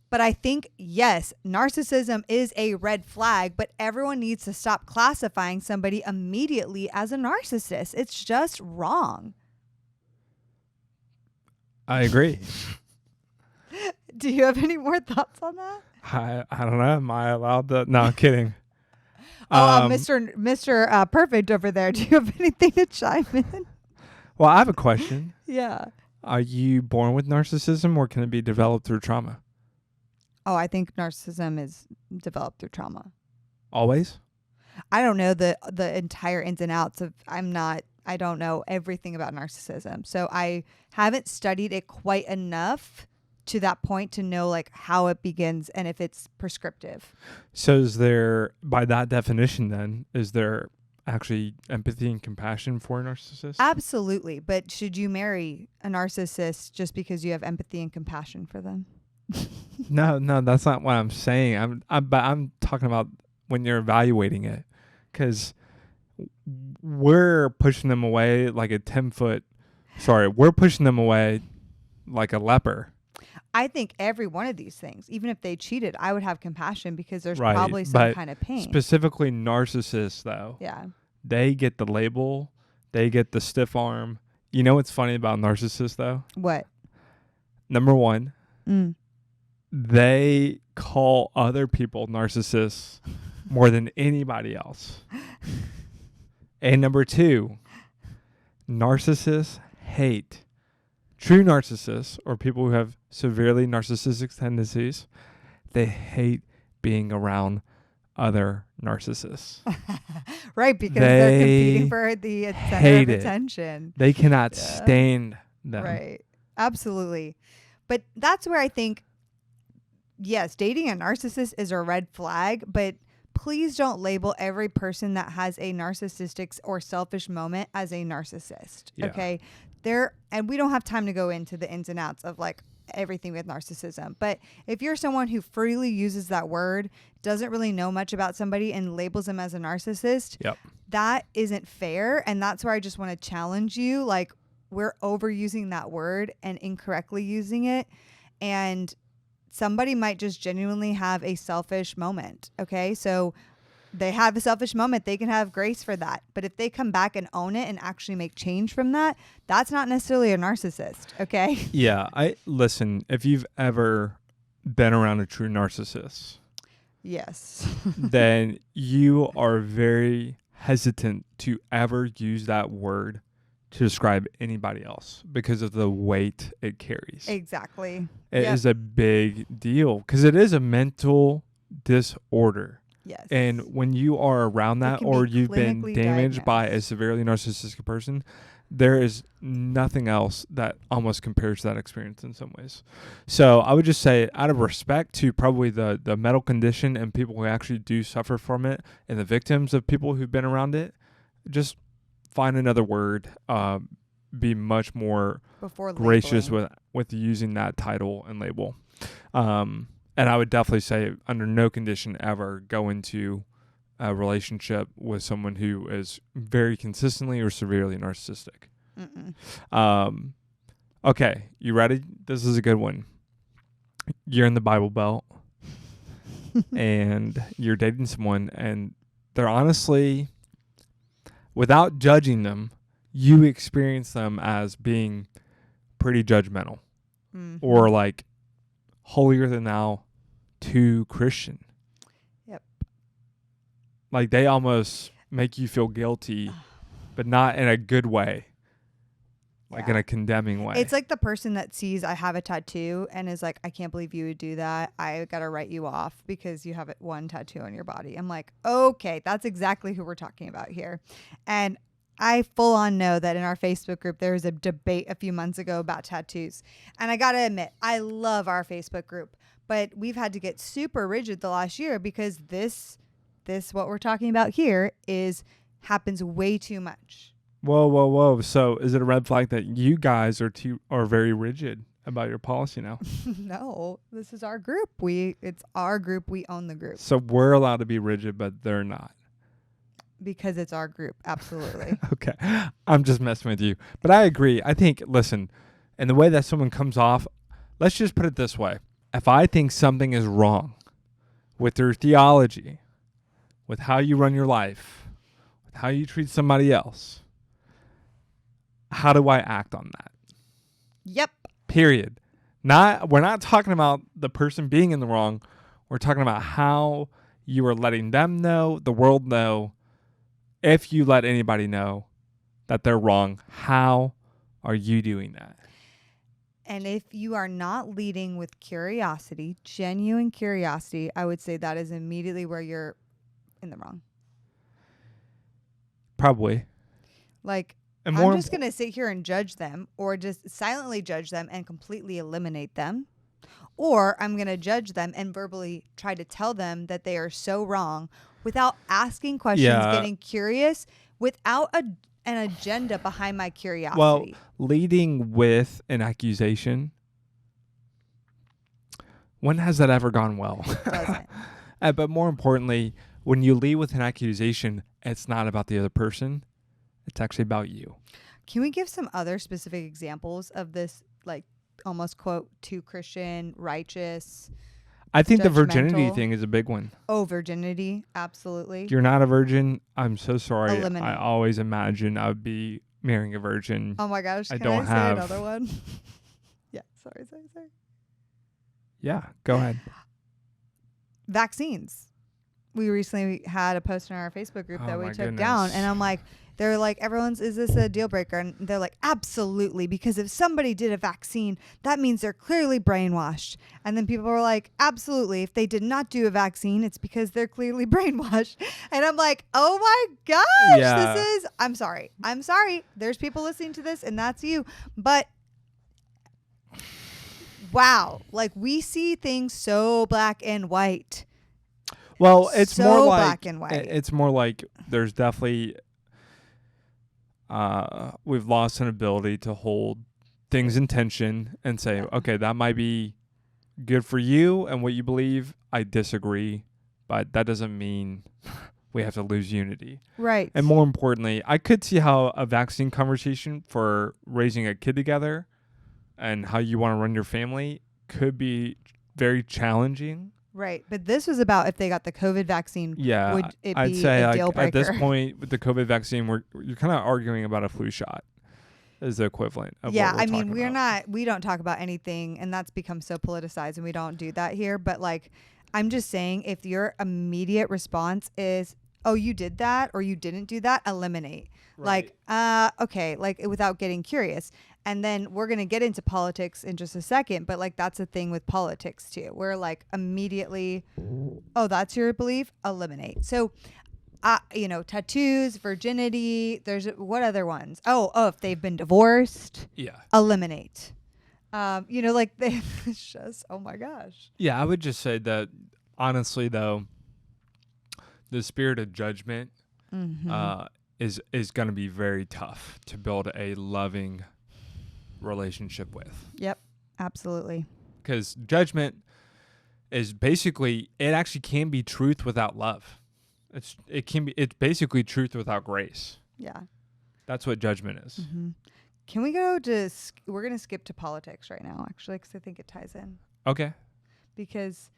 But I think, yes, narcissism is a red flag, but everyone needs to stop classifying somebody immediately as a narcissist. It's just wrong. I agree. Do you have any more thoughts on that? I don't know. Am I allowed to? No, I'm kidding. Mr. Perfect over there. Do you have anything to chime in? Well, I have a question. Yeah. Are you born with narcissism or can it be developed through trauma? Oh, I think narcissism is developed through trauma. Always? I don't know the entire ins and outs of, I don't know everything about narcissism. So I haven't studied it quite enough to that point to know like how it begins and if it's prescriptive. So is there, by that definition then, is there actually empathy and compassion for a narcissist? Absolutely. But should you marry a narcissist just because you have empathy and compassion for them? No, that's not what I'm saying. I'm talking about when you're evaluating it, because we're pushing them away like a 10-foot. Sorry, we're pushing them away like a leper. I think every one of these things, even if they cheated, I would have compassion because there's Right, probably some but kind of pain. Specifically narcissists, though. Yeah. They get the label. They get the stiff arm. You know what's funny about narcissists, though? What? Number one, they call other people narcissists more than anybody else. And number two, narcissists hate true narcissists or people who have severely narcissistic tendencies. They hate being around other narcissists. Right, because they're competing for the center of attention. They cannot stand them. Right. Absolutely. But that's where I think, yes, dating a narcissist is a red flag, but please don't label every person that has a narcissistic or selfish moment as a narcissist. Yeah. Okay. And we don't have time to go into the ins and outs of like everything with narcissism. But if you're someone who freely uses that word, doesn't really know much about somebody and labels them as a narcissist, that isn't fair. And that's where I just want to challenge you. Like, we're overusing that word and incorrectly using it. And somebody might just genuinely have a selfish moment. Okay. So they have a selfish moment. They can have grace for that. But if they come back and own it and actually make change from that, that's not necessarily a narcissist. Okay. Yeah. Listen, if you've ever been around a true narcissist, yes, then you are very hesitant to ever use that word to describe anybody else because of the weight it carries. Exactly. It is a big deal because it is a mental disorder. Yes. And when you are around that or you've been damaged by a severely narcissistic person, there is nothing else that almost compares to that experience in some ways. So I would just say, out of respect to probably the mental condition and people who actually do suffer from it and the victims of people who've been around it, just find another word, be much more gracious with using that title and label. And I would definitely say under no condition ever go into a relationship with someone who is very consistently or severely narcissistic. Okay, you ready? This is a good one. You're in the Bible Belt and you're dating someone and they're honestly, without judging them, you experience them as being pretty judgmental or like holier than thou to Christian. Yep. Like they almost make you feel guilty, but not in a good way. Like in a condemning way. It's like the person that sees I have a tattoo and is like, I can't believe you would do that. I got to write you off because you have one tattoo on your body. I'm like, okay, that's exactly who we're talking about here. And I full on know that in our Facebook group, there was a debate a few months ago about tattoos. And I got to admit, I love our Facebook group, but we've had to get super rigid the last year because this what we're talking about here happens way too much. Whoa. So is it a red flag that you guys are very rigid about your policy now? No, this is our group. It's our group. We own the group. So we're allowed to be rigid, but they're not. Because it's our group. Absolutely. Okay. I'm just messing with you. But I agree. I think, listen, and the way that someone comes off, let's just put it this way. If I think something is wrong with your theology, with how you run your life, with how you treat somebody else, how do I act on that? Yep. Period. We're not talking about the person being in the wrong. We're talking about how you are letting them know, the world know. If you let anybody know that they're wrong, how are you doing that? And if you are not leading with curiosity, genuine curiosity, I would say that is immediately where you're in the wrong. Probably. Like, I'm just going to sit here and judge them or just silently judge them and completely eliminate them. Or I'm going to judge them and verbally try to tell them that they are so wrong without asking questions, getting curious, without an agenda behind my curiosity. Well, leading with an accusation, when has that ever gone well? Doesn't. But more importantly, when you lead with an accusation, it's not about the other person. It's actually about you. Can we give some other specific examples of this, like, almost quote too Christian, righteous? I think the virginity thing is a big one. Oh, virginity. Absolutely. You're not a virgin. I'm so sorry. Eliminate. I always imagine I would be marrying a virgin. Oh my gosh. Can I say another one? Yeah. Sorry. Yeah. Go ahead. Vaccines. We recently had a post in our Facebook group that we took down. And I'm like, they're like, is this a deal breaker? And they're like, absolutely, because if somebody did a vaccine, that means they're clearly brainwashed. And then people are like, absolutely, if they did not do a vaccine, it's because they're clearly brainwashed. And I'm like, oh my gosh, I'm sorry. There's people listening to this and that's you. But wow, like we see things so black and white. Well, it's so more like black and white. It's more like there's definitely we've lost an ability to hold things in tension and say, okay, that might be good for you and what you believe. I disagree, but that doesn't mean we have to lose unity. Right. And more importantly, I could see how a vaccine conversation for raising a kid together and how you want to run your family could be very challenging. Right. But this was about if they got the COVID vaccine. Yeah. Would it I'd be say a like, deal breaker? at this point with the COVID vaccine, you're kind of arguing about a flu shot is the equivalent of what we're talking about. We don't talk about anything, and that's become so politicized, and we don't do that here. But like, I'm just saying, if your immediate response is, oh, you did that or you didn't do that, eliminate. Right. Like, okay, like without getting curious. And then we're going to get into politics in just a second. But like, that's a thing with politics too. We're like immediately, oh, that's your belief? Eliminate. So, tattoos, virginity, there's what other ones? Oh, if they've been divorced, eliminate. It's just, oh my gosh. Yeah, I would just say that honestly, though, the spirit of judgment is going to be very tough to build a loving relationship with. Yep, absolutely. Because judgment is basically, it actually can be truth without love. It's basically truth without grace. Yeah. That's what judgment is. Mm-hmm. Can we go to, we're going to skip to politics right now, actually, because I think it ties in. Okay. Because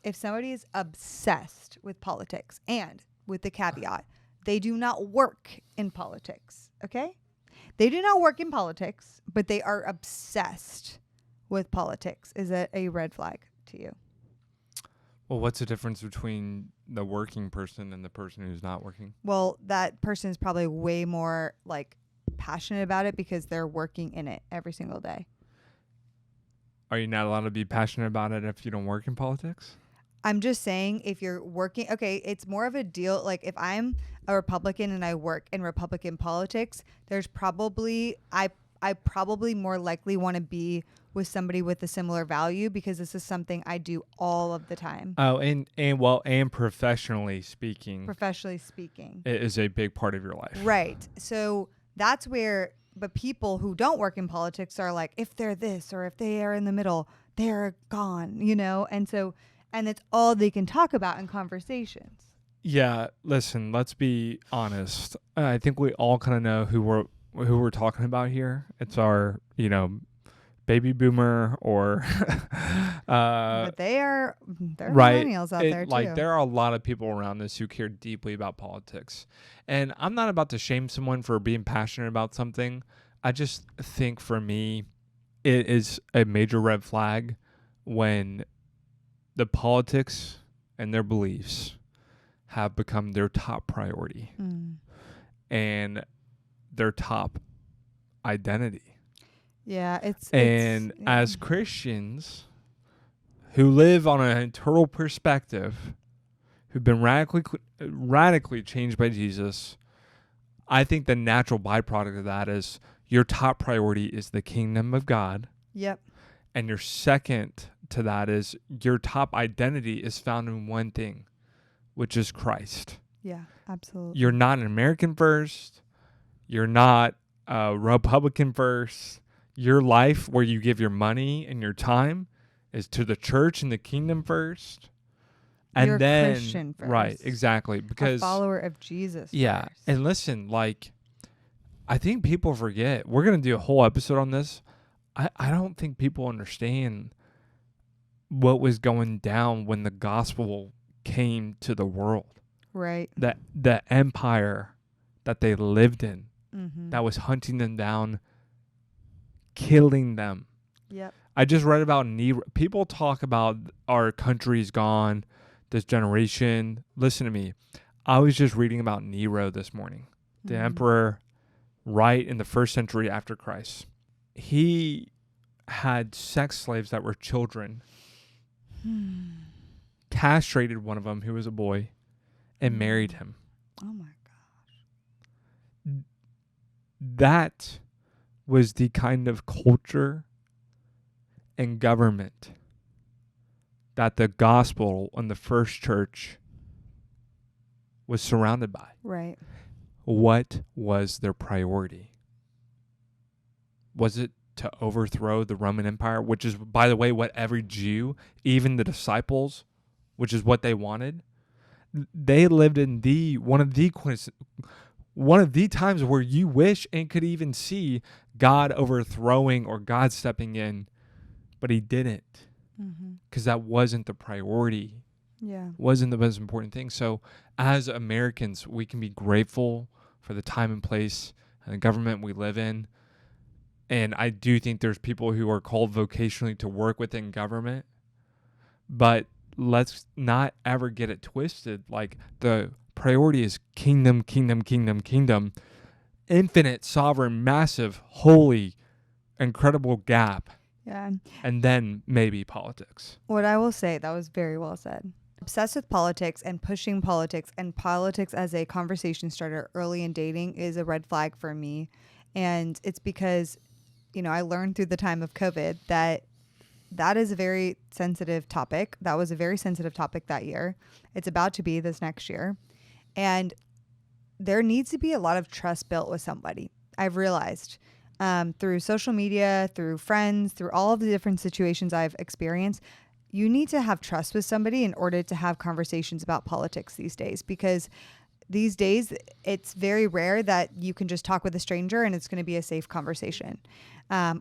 if somebody is obsessed with politics, and with the caveat, they do not work in politics, okay? They do not work in politics, but they are obsessed with politics. Is it a red flag to you? Well, what's the difference between the working person and the person who's not working? Well, that person is probably way more like passionate about it because they're working in it every single day. Are you not allowed to be passionate about it if you don't work in politics? I'm just saying, if you're working, okay, it's more of a deal. Like if I'm a Republican and I work in Republican politics, there's probably, I probably more likely want to be with somebody with a similar value because this is something I do all of the time. Oh, and professionally speaking. Professionally speaking. It is a big part of your life. Right. So that's where, but people who don't work in politics are like, if they're this or if they are in the middle, they're gone, And so, and it's all they can talk about in conversations. Yeah. Listen, let's be honest. I think we all kind of know who we're talking about here. It's our, baby boomer or but they're right. millennials out there too. Like there are a lot of people around us who care deeply about politics. And I'm not about to shame someone for being passionate about something. I just think for me it is a major red flag when the politics and their beliefs have become their top priority and their top identity. Yeah, as Christians who live on an eternal perspective, who've been radically changed by Jesus, I think the natural byproduct of that is your top priority is the kingdom of God. Yep. And your second to that is your top identity is found in one thing, which is Christ. Yeah, absolutely. You're not an American first. You're not a Republican first. Your life where you give your money and your time is to the church and the kingdom first. And you're then Christian first. Right, exactly. Because a follower of Jesus. Yeah. First. And listen, like I think people forget. We're gonna do a whole episode on this. I don't think people understand what was going down when the gospel came to the world. Right. That the empire that they lived in that was hunting them down, killing them. Yep. I just read about Nero. People talk about our country's gone, this generation. Listen to me. I was just reading about Nero this morning. the emperor, right in the 1st century after Christ. He had sex slaves that were children, castrated one of them who was a boy, and married him. Oh my gosh. That was the kind of culture and government that the gospel in the first church was surrounded by. Right. What was their priority? Was it to overthrow the Roman Empire, which is, by the way, what every Jew, even the disciples, which is what they wanted? They lived in one of the times where you wish and could even see God overthrowing or God stepping in, but he didn't, because that wasn't the priority. Yeah. Wasn't the most important thing. So as Americans, we can be grateful for the time and place and the government we live in. And I do think there's people who are called vocationally to work within government, but let's not ever get it twisted. Like, the priority is kingdom, kingdom, kingdom, kingdom, infinite, sovereign, massive, holy, incredible gap. Yeah. And then maybe politics. What I will say, that was very well said. Obsessed with politics and pushing politics and politics as a conversation starter early in dating is a red flag for me. And it's because, I learned through the time of COVID that is a very sensitive topic. That was a very sensitive topic that year. It's about to be this next year. And there needs to be a lot of trust built with somebody. I've realized through social media, through friends, through all of the different situations I've experienced, you need to have trust with somebody in order to have conversations about politics these days, because these days it's very rare that you can just talk with a stranger and it's going to be a safe conversation,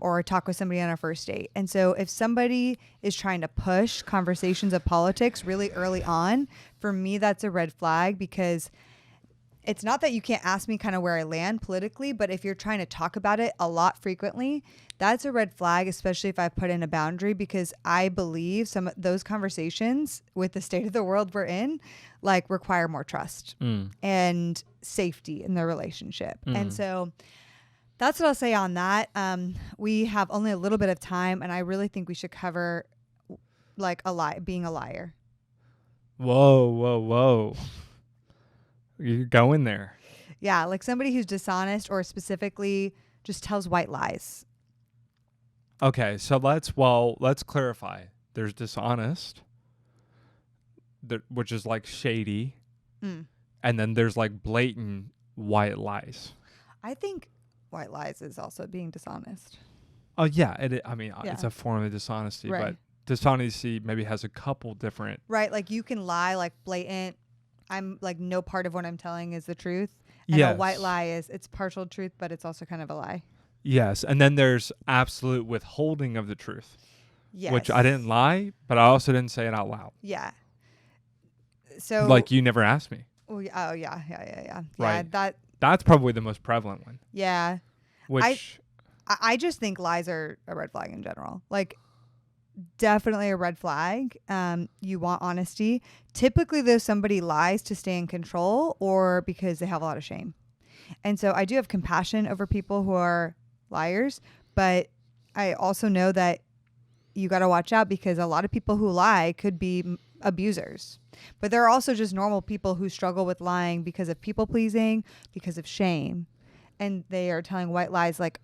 or talk with somebody on a first date. And so if somebody is trying to push conversations of politics really early on, for me, that's a red flag, because it's not that you can't ask me kind of where I land politically, but if you're trying to talk about it a lot frequently, that's a red flag, especially if I put in a boundary, because I believe some of those conversations with the state of the world we're in, require more trust and safety in the relationship. And so that's what I'll say on that. We have only a little bit of time, and I really think we should cover being a liar. Whoa. You're going there. Yeah, like somebody who's dishonest or specifically just tells white lies. Okay, so let's clarify. There's dishonest, which is like shady, and then there's like blatant white lies. I think white lies is also being dishonest. Oh yeah, it's a form of dishonesty, right. But dishonesty maybe has a couple different. Right, like you can lie, like blatant. I'm like, no part of what I'm telling is the truth. And yes. A white lie it's partial truth, but it's also kind of a lie. Yes. And then there's absolute withholding of the truth. Yes. Which I didn't lie, but I also didn't say it out loud. Yeah. So like, you never asked me. Oh yeah. Right. Yeah, that's probably the most prevalent one. Yeah. Which I just think lies are a red flag in general. Like, definitely a red flag. You want honesty. Typically, though, somebody lies to stay in control or because they have a lot of shame. And so I do have compassion over people who are liars, but I also know that you got to watch out, because a lot of people who lie could be abusers. But there are also just normal people who struggle with lying because of people pleasing, because of shame. And they are telling white lies like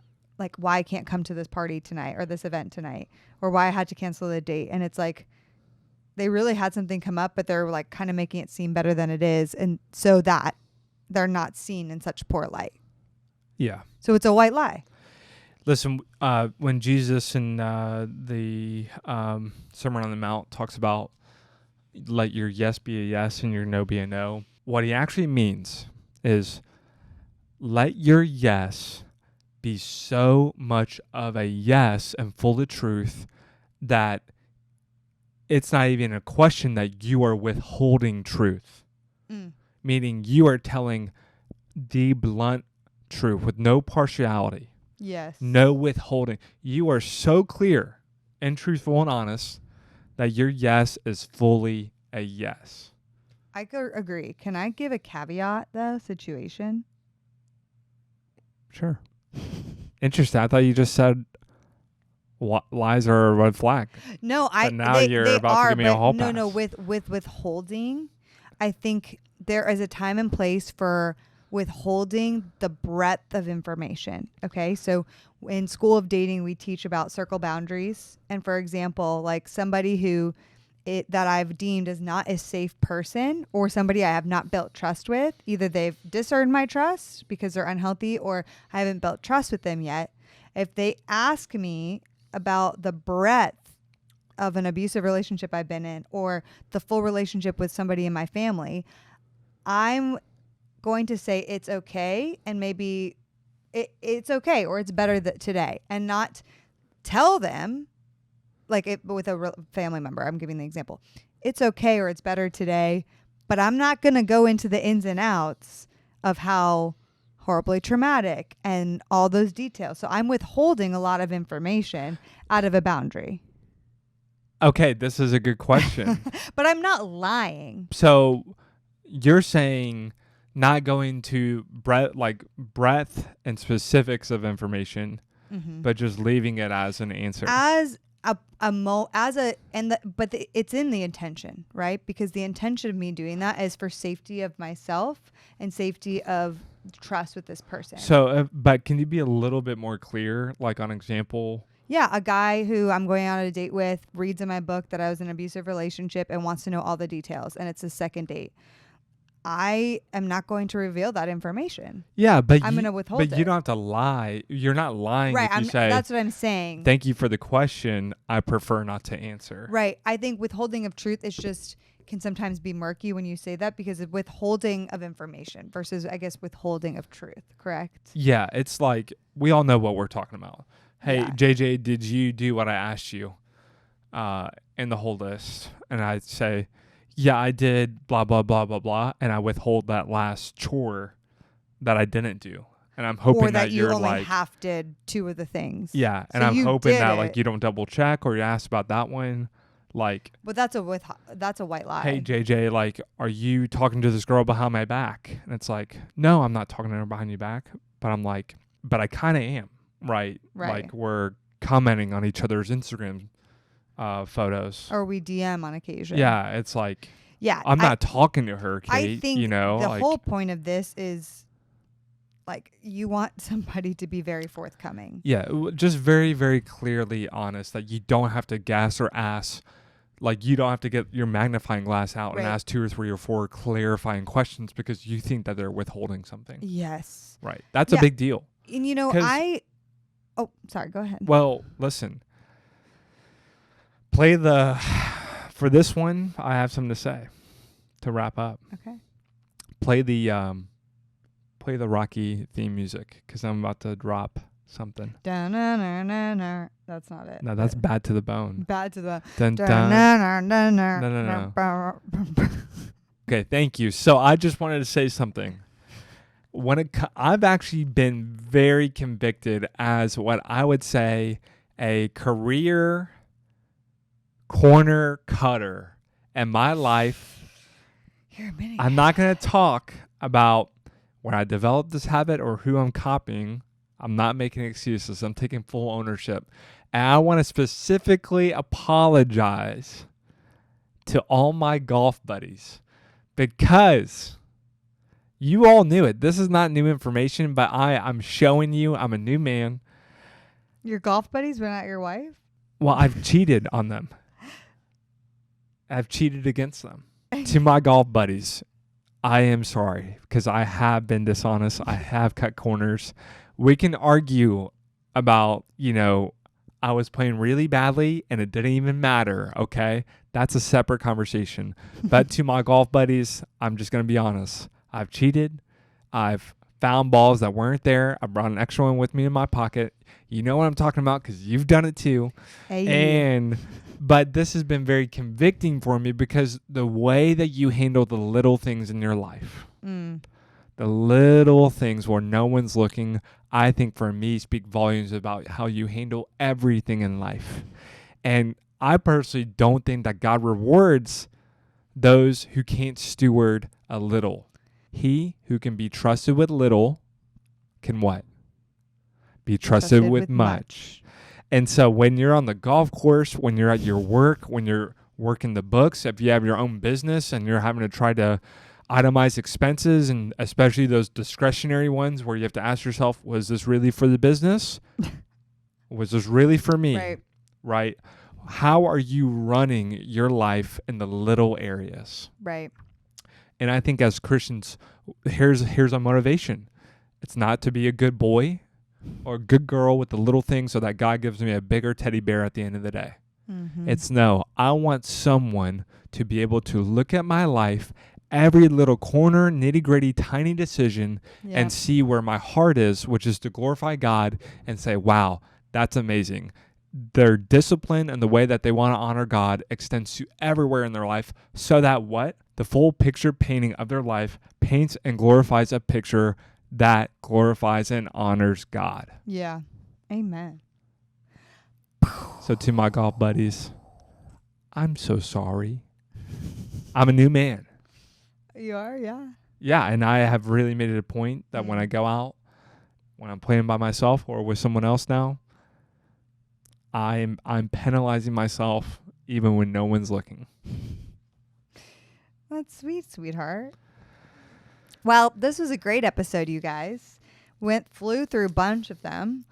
why I can't come to this party tonight or this event tonight, or why I had to cancel the date. And it's like they really had something come up, but they're like kind of making it seem better than it is. And so that they're not seen in such poor light. Yeah. So it's a white lie. Listen, when Jesus in the Sermon on the Mount talks about let your yes be a yes and your no be a no, what he actually means is let your yes be so much of a yes and full of truth that it's not even a question that you are withholding truth. Meaning you are telling the blunt truth with no partiality. Yes. No withholding. You are so clear and truthful and honest that your yes is fully a yes. I agree. Can I give a caveat, though, situation? Sure. Interesting. I thought you just said lies are a red flag. No, But now you're about to give me a whole pass. No. With withholding, I think there is a time and place for withholding the breadth of information. Okay, so in School of Dating, we teach about circle boundaries, and for example, like somebody who that I've deemed as not a safe person, or somebody I have not built trust with, either they've disearned my trust because they're unhealthy, or I haven't built trust with them yet. If they ask me about the breadth of an abusive relationship I've been in, or the full relationship with somebody in my family, I'm going to say it's okay, and maybe it's okay, or it's better today, and not tell them, like with a family member, I'm giving the example, it's okay or it's better today, but I'm not going to go into the ins and outs of how horribly traumatic and all those details. So I'm withholding a lot of information out of a boundary. Okay, this is a good question. But I'm not lying. So you're saying not going to breadth and specifics of information, but just leaving it as an answer. It's in the intention, right? Because the intention of me doing that is for safety of myself and safety of trust with this person. So, but can you be a little bit more clear, like on example? Yeah, a guy who I'm going on a date with reads in my book that I was in an abusive relationship and wants to know all the details, and it's a second date. I am not going to reveal that information. Yeah, but I'm going to withhold it. But you don't have to lie. You're not lying right, if you say, that's what I'm saying. Thank you for the question. I prefer not to answer. Right. I think withholding of truth can sometimes be murky when you say that, because of withholding of information versus, I guess, withholding of truth. Correct? Yeah, it's like we all know what we're talking about. Hey, Yeah. JJ, did you do what I asked you in the whole list? And I say, yeah, I did, blah, blah, blah, blah, blah. And I withhold that last chore that I didn't do. And I'm hoping that you you're only like, half did two of the things. Yeah. And So I'm you hoping did that it. like you don't double check or you ask about that one. Like, But that's a white lie. hey, JJ, like, are you talking to this girl behind my back? And it's like, no, I'm not talking to her behind your back. But I'm like, but I kind of am. Right. Like we're commenting on each other's Instagram photos. Or we DM on occasion. Yeah. It's like, yeah, I'm not talking to her, Kate. I think the whole point of this is like you want somebody to be very forthcoming. Yeah. Just very, very clearly honest that you don't have to gas or ass. Like you don't have to get your magnifying glass out and ask 2 or 3 or 4 clarifying questions because you think that they're withholding something. Yes. Right. That's a big deal. And oh, sorry, go ahead. Well, listen. For this one, I have something to say to wrap up. Okay. Play the Rocky theme music because I'm about to drop something. That's not it. No, that's Bad to the Bone. Bad to the Dun, dun. No. Okay, thank you. So I just wanted to say something. I've actually been very convicted as what I would say a career corner cutter in my life. I'm not going to talk about when I developed this habit or who I'm copying. I'm not making excuses. I'm taking full ownership. And I want to specifically apologize to all my golf buddies because you all knew it. This is not new information, but I'm showing you I'm a new man. Your golf buddies, but not your wife? Well, I've cheated on them. I've cheated against them. To my golf buddies, I am sorry because I have been dishonest. I have cut corners. We can argue about, I was playing really badly and it didn't even matter, okay? That's a separate conversation. But to my golf buddies, I'm just going to be honest. I've cheated. I've found balls that weren't there. I brought an extra one with me in my pocket. You know what I'm talking about because you've done it too. Hey. But this has been very convicting for me because the way that you handle the little things in your life, the little things where no one's looking, I think for me speak volumes about how you handle everything in life. And I personally don't think that God rewards those who can't steward a little. He who can be trusted with little can what? be trusted with much. And so when you're on the golf course, when you're at your work, when you're working the books, if you have your own business and you're having to try to itemize expenses, and especially those discretionary ones where you have to ask yourself, was this really for the business? Was this really for me? Right? How are you running your life in the little areas? Right. And I think as Christians, here's a motivation. It's not to be a good boy or a good girl with the little things so that God gives me a bigger teddy bear at the end of the day. Mm-hmm. It's no, I want someone to be able to look at my life, every little corner, nitty-gritty, tiny decision, and see where my heart is, which is to glorify God and say, wow, that's amazing. Their discipline and the way that they want to honor God extends to everywhere in their life, so that what? The full picture painting of their life paints and glorifies a picture that glorifies and honors God. Yeah. Amen. So to my golf buddies, I'm so sorry. I'm a new man. You are, yeah. Yeah, and I have really made it a point that when I go out, when I'm playing by myself or with someone else now, I'm penalizing myself even when no one's looking. That's sweet, sweetheart. Well, this was a great episode, you guys. Flew through a bunch of them.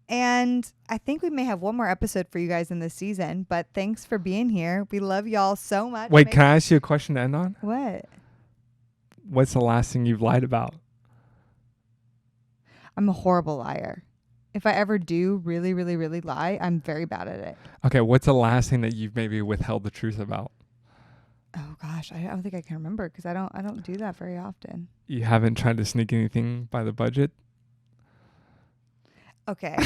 And I think we may have one more episode for you guys in this season, but thanks for being here. We love y'all so much. Wait, can I ask you a question to end on? What? What's the last thing you've lied about? I'm a horrible liar. If I ever do really, really, really lie, I'm very bad at it. Okay, what's the last thing that you've maybe withheld the truth about? Oh gosh, I don't think I can remember because I don't do that very often. You haven't tried to sneak anything by the budget? Okay. I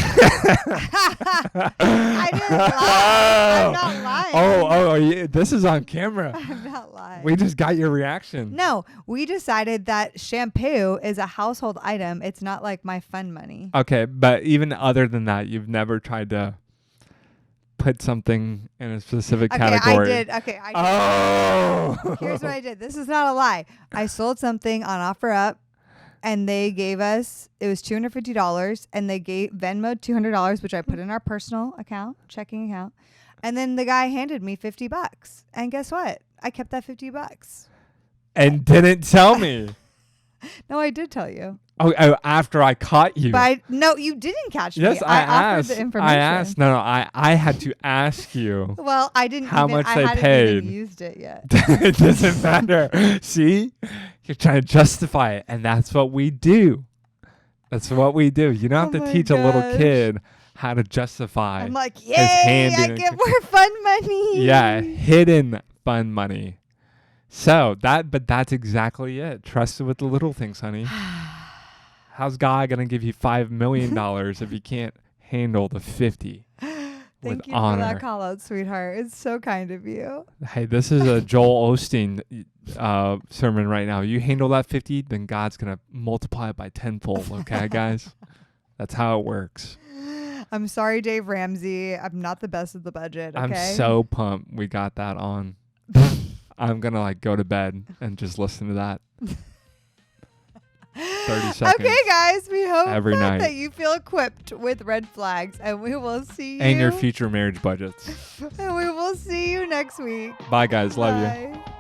didn't lie. I'm not lying. Oh, yeah, this is on camera. I'm not lying. We just got your reaction. No, we decided that shampoo is a household item. It's not like my fun money. Okay, but even other than that, you've never tried to put something in a specific category. I did. Oh. Here's what I did. This is not a lie. I sold something on OfferUp. And they gave us, it was $250, and they gave Venmo $200, which I put in our personal account, checking account. And then the guy handed me $50. And guess what? I kept that $50. And didn't tell me. No, I did tell you. Oh, after I caught you. But no, you didn't catch me. Yes, I asked. Offered the information. I asked. No, I had to ask you. Well, I didn't. How much they hadn't paid. Even used it yet. It doesn't matter. See, you're trying to justify it, and that's what we do. That's what we do. You don't have to teach a little kid how to justify. I'm like, yay! I get more fun money. Yeah, hidden fun money. So that's exactly it. Trust with the little things, honey. How's God gonna give you $5 million if you can't handle the 50? Thank you honor. for that call out, sweetheart. It's so kind of you. Hey, this is a Joel Osteen sermon right now. You handle that 50, then God's gonna multiply it by tenfold. Okay, guys, that's how it works. I'm sorry, Dave Ramsey. I'm not the best at the budget. Okay? I'm so pumped we got that on. I'm gonna go to bed and just listen to that. 30 seconds. Okay, guys, we hope every night that you feel equipped with red flags, and we will see you. And your future marriage budgets. And we will see you next week. Bye, guys. Love you. Bye.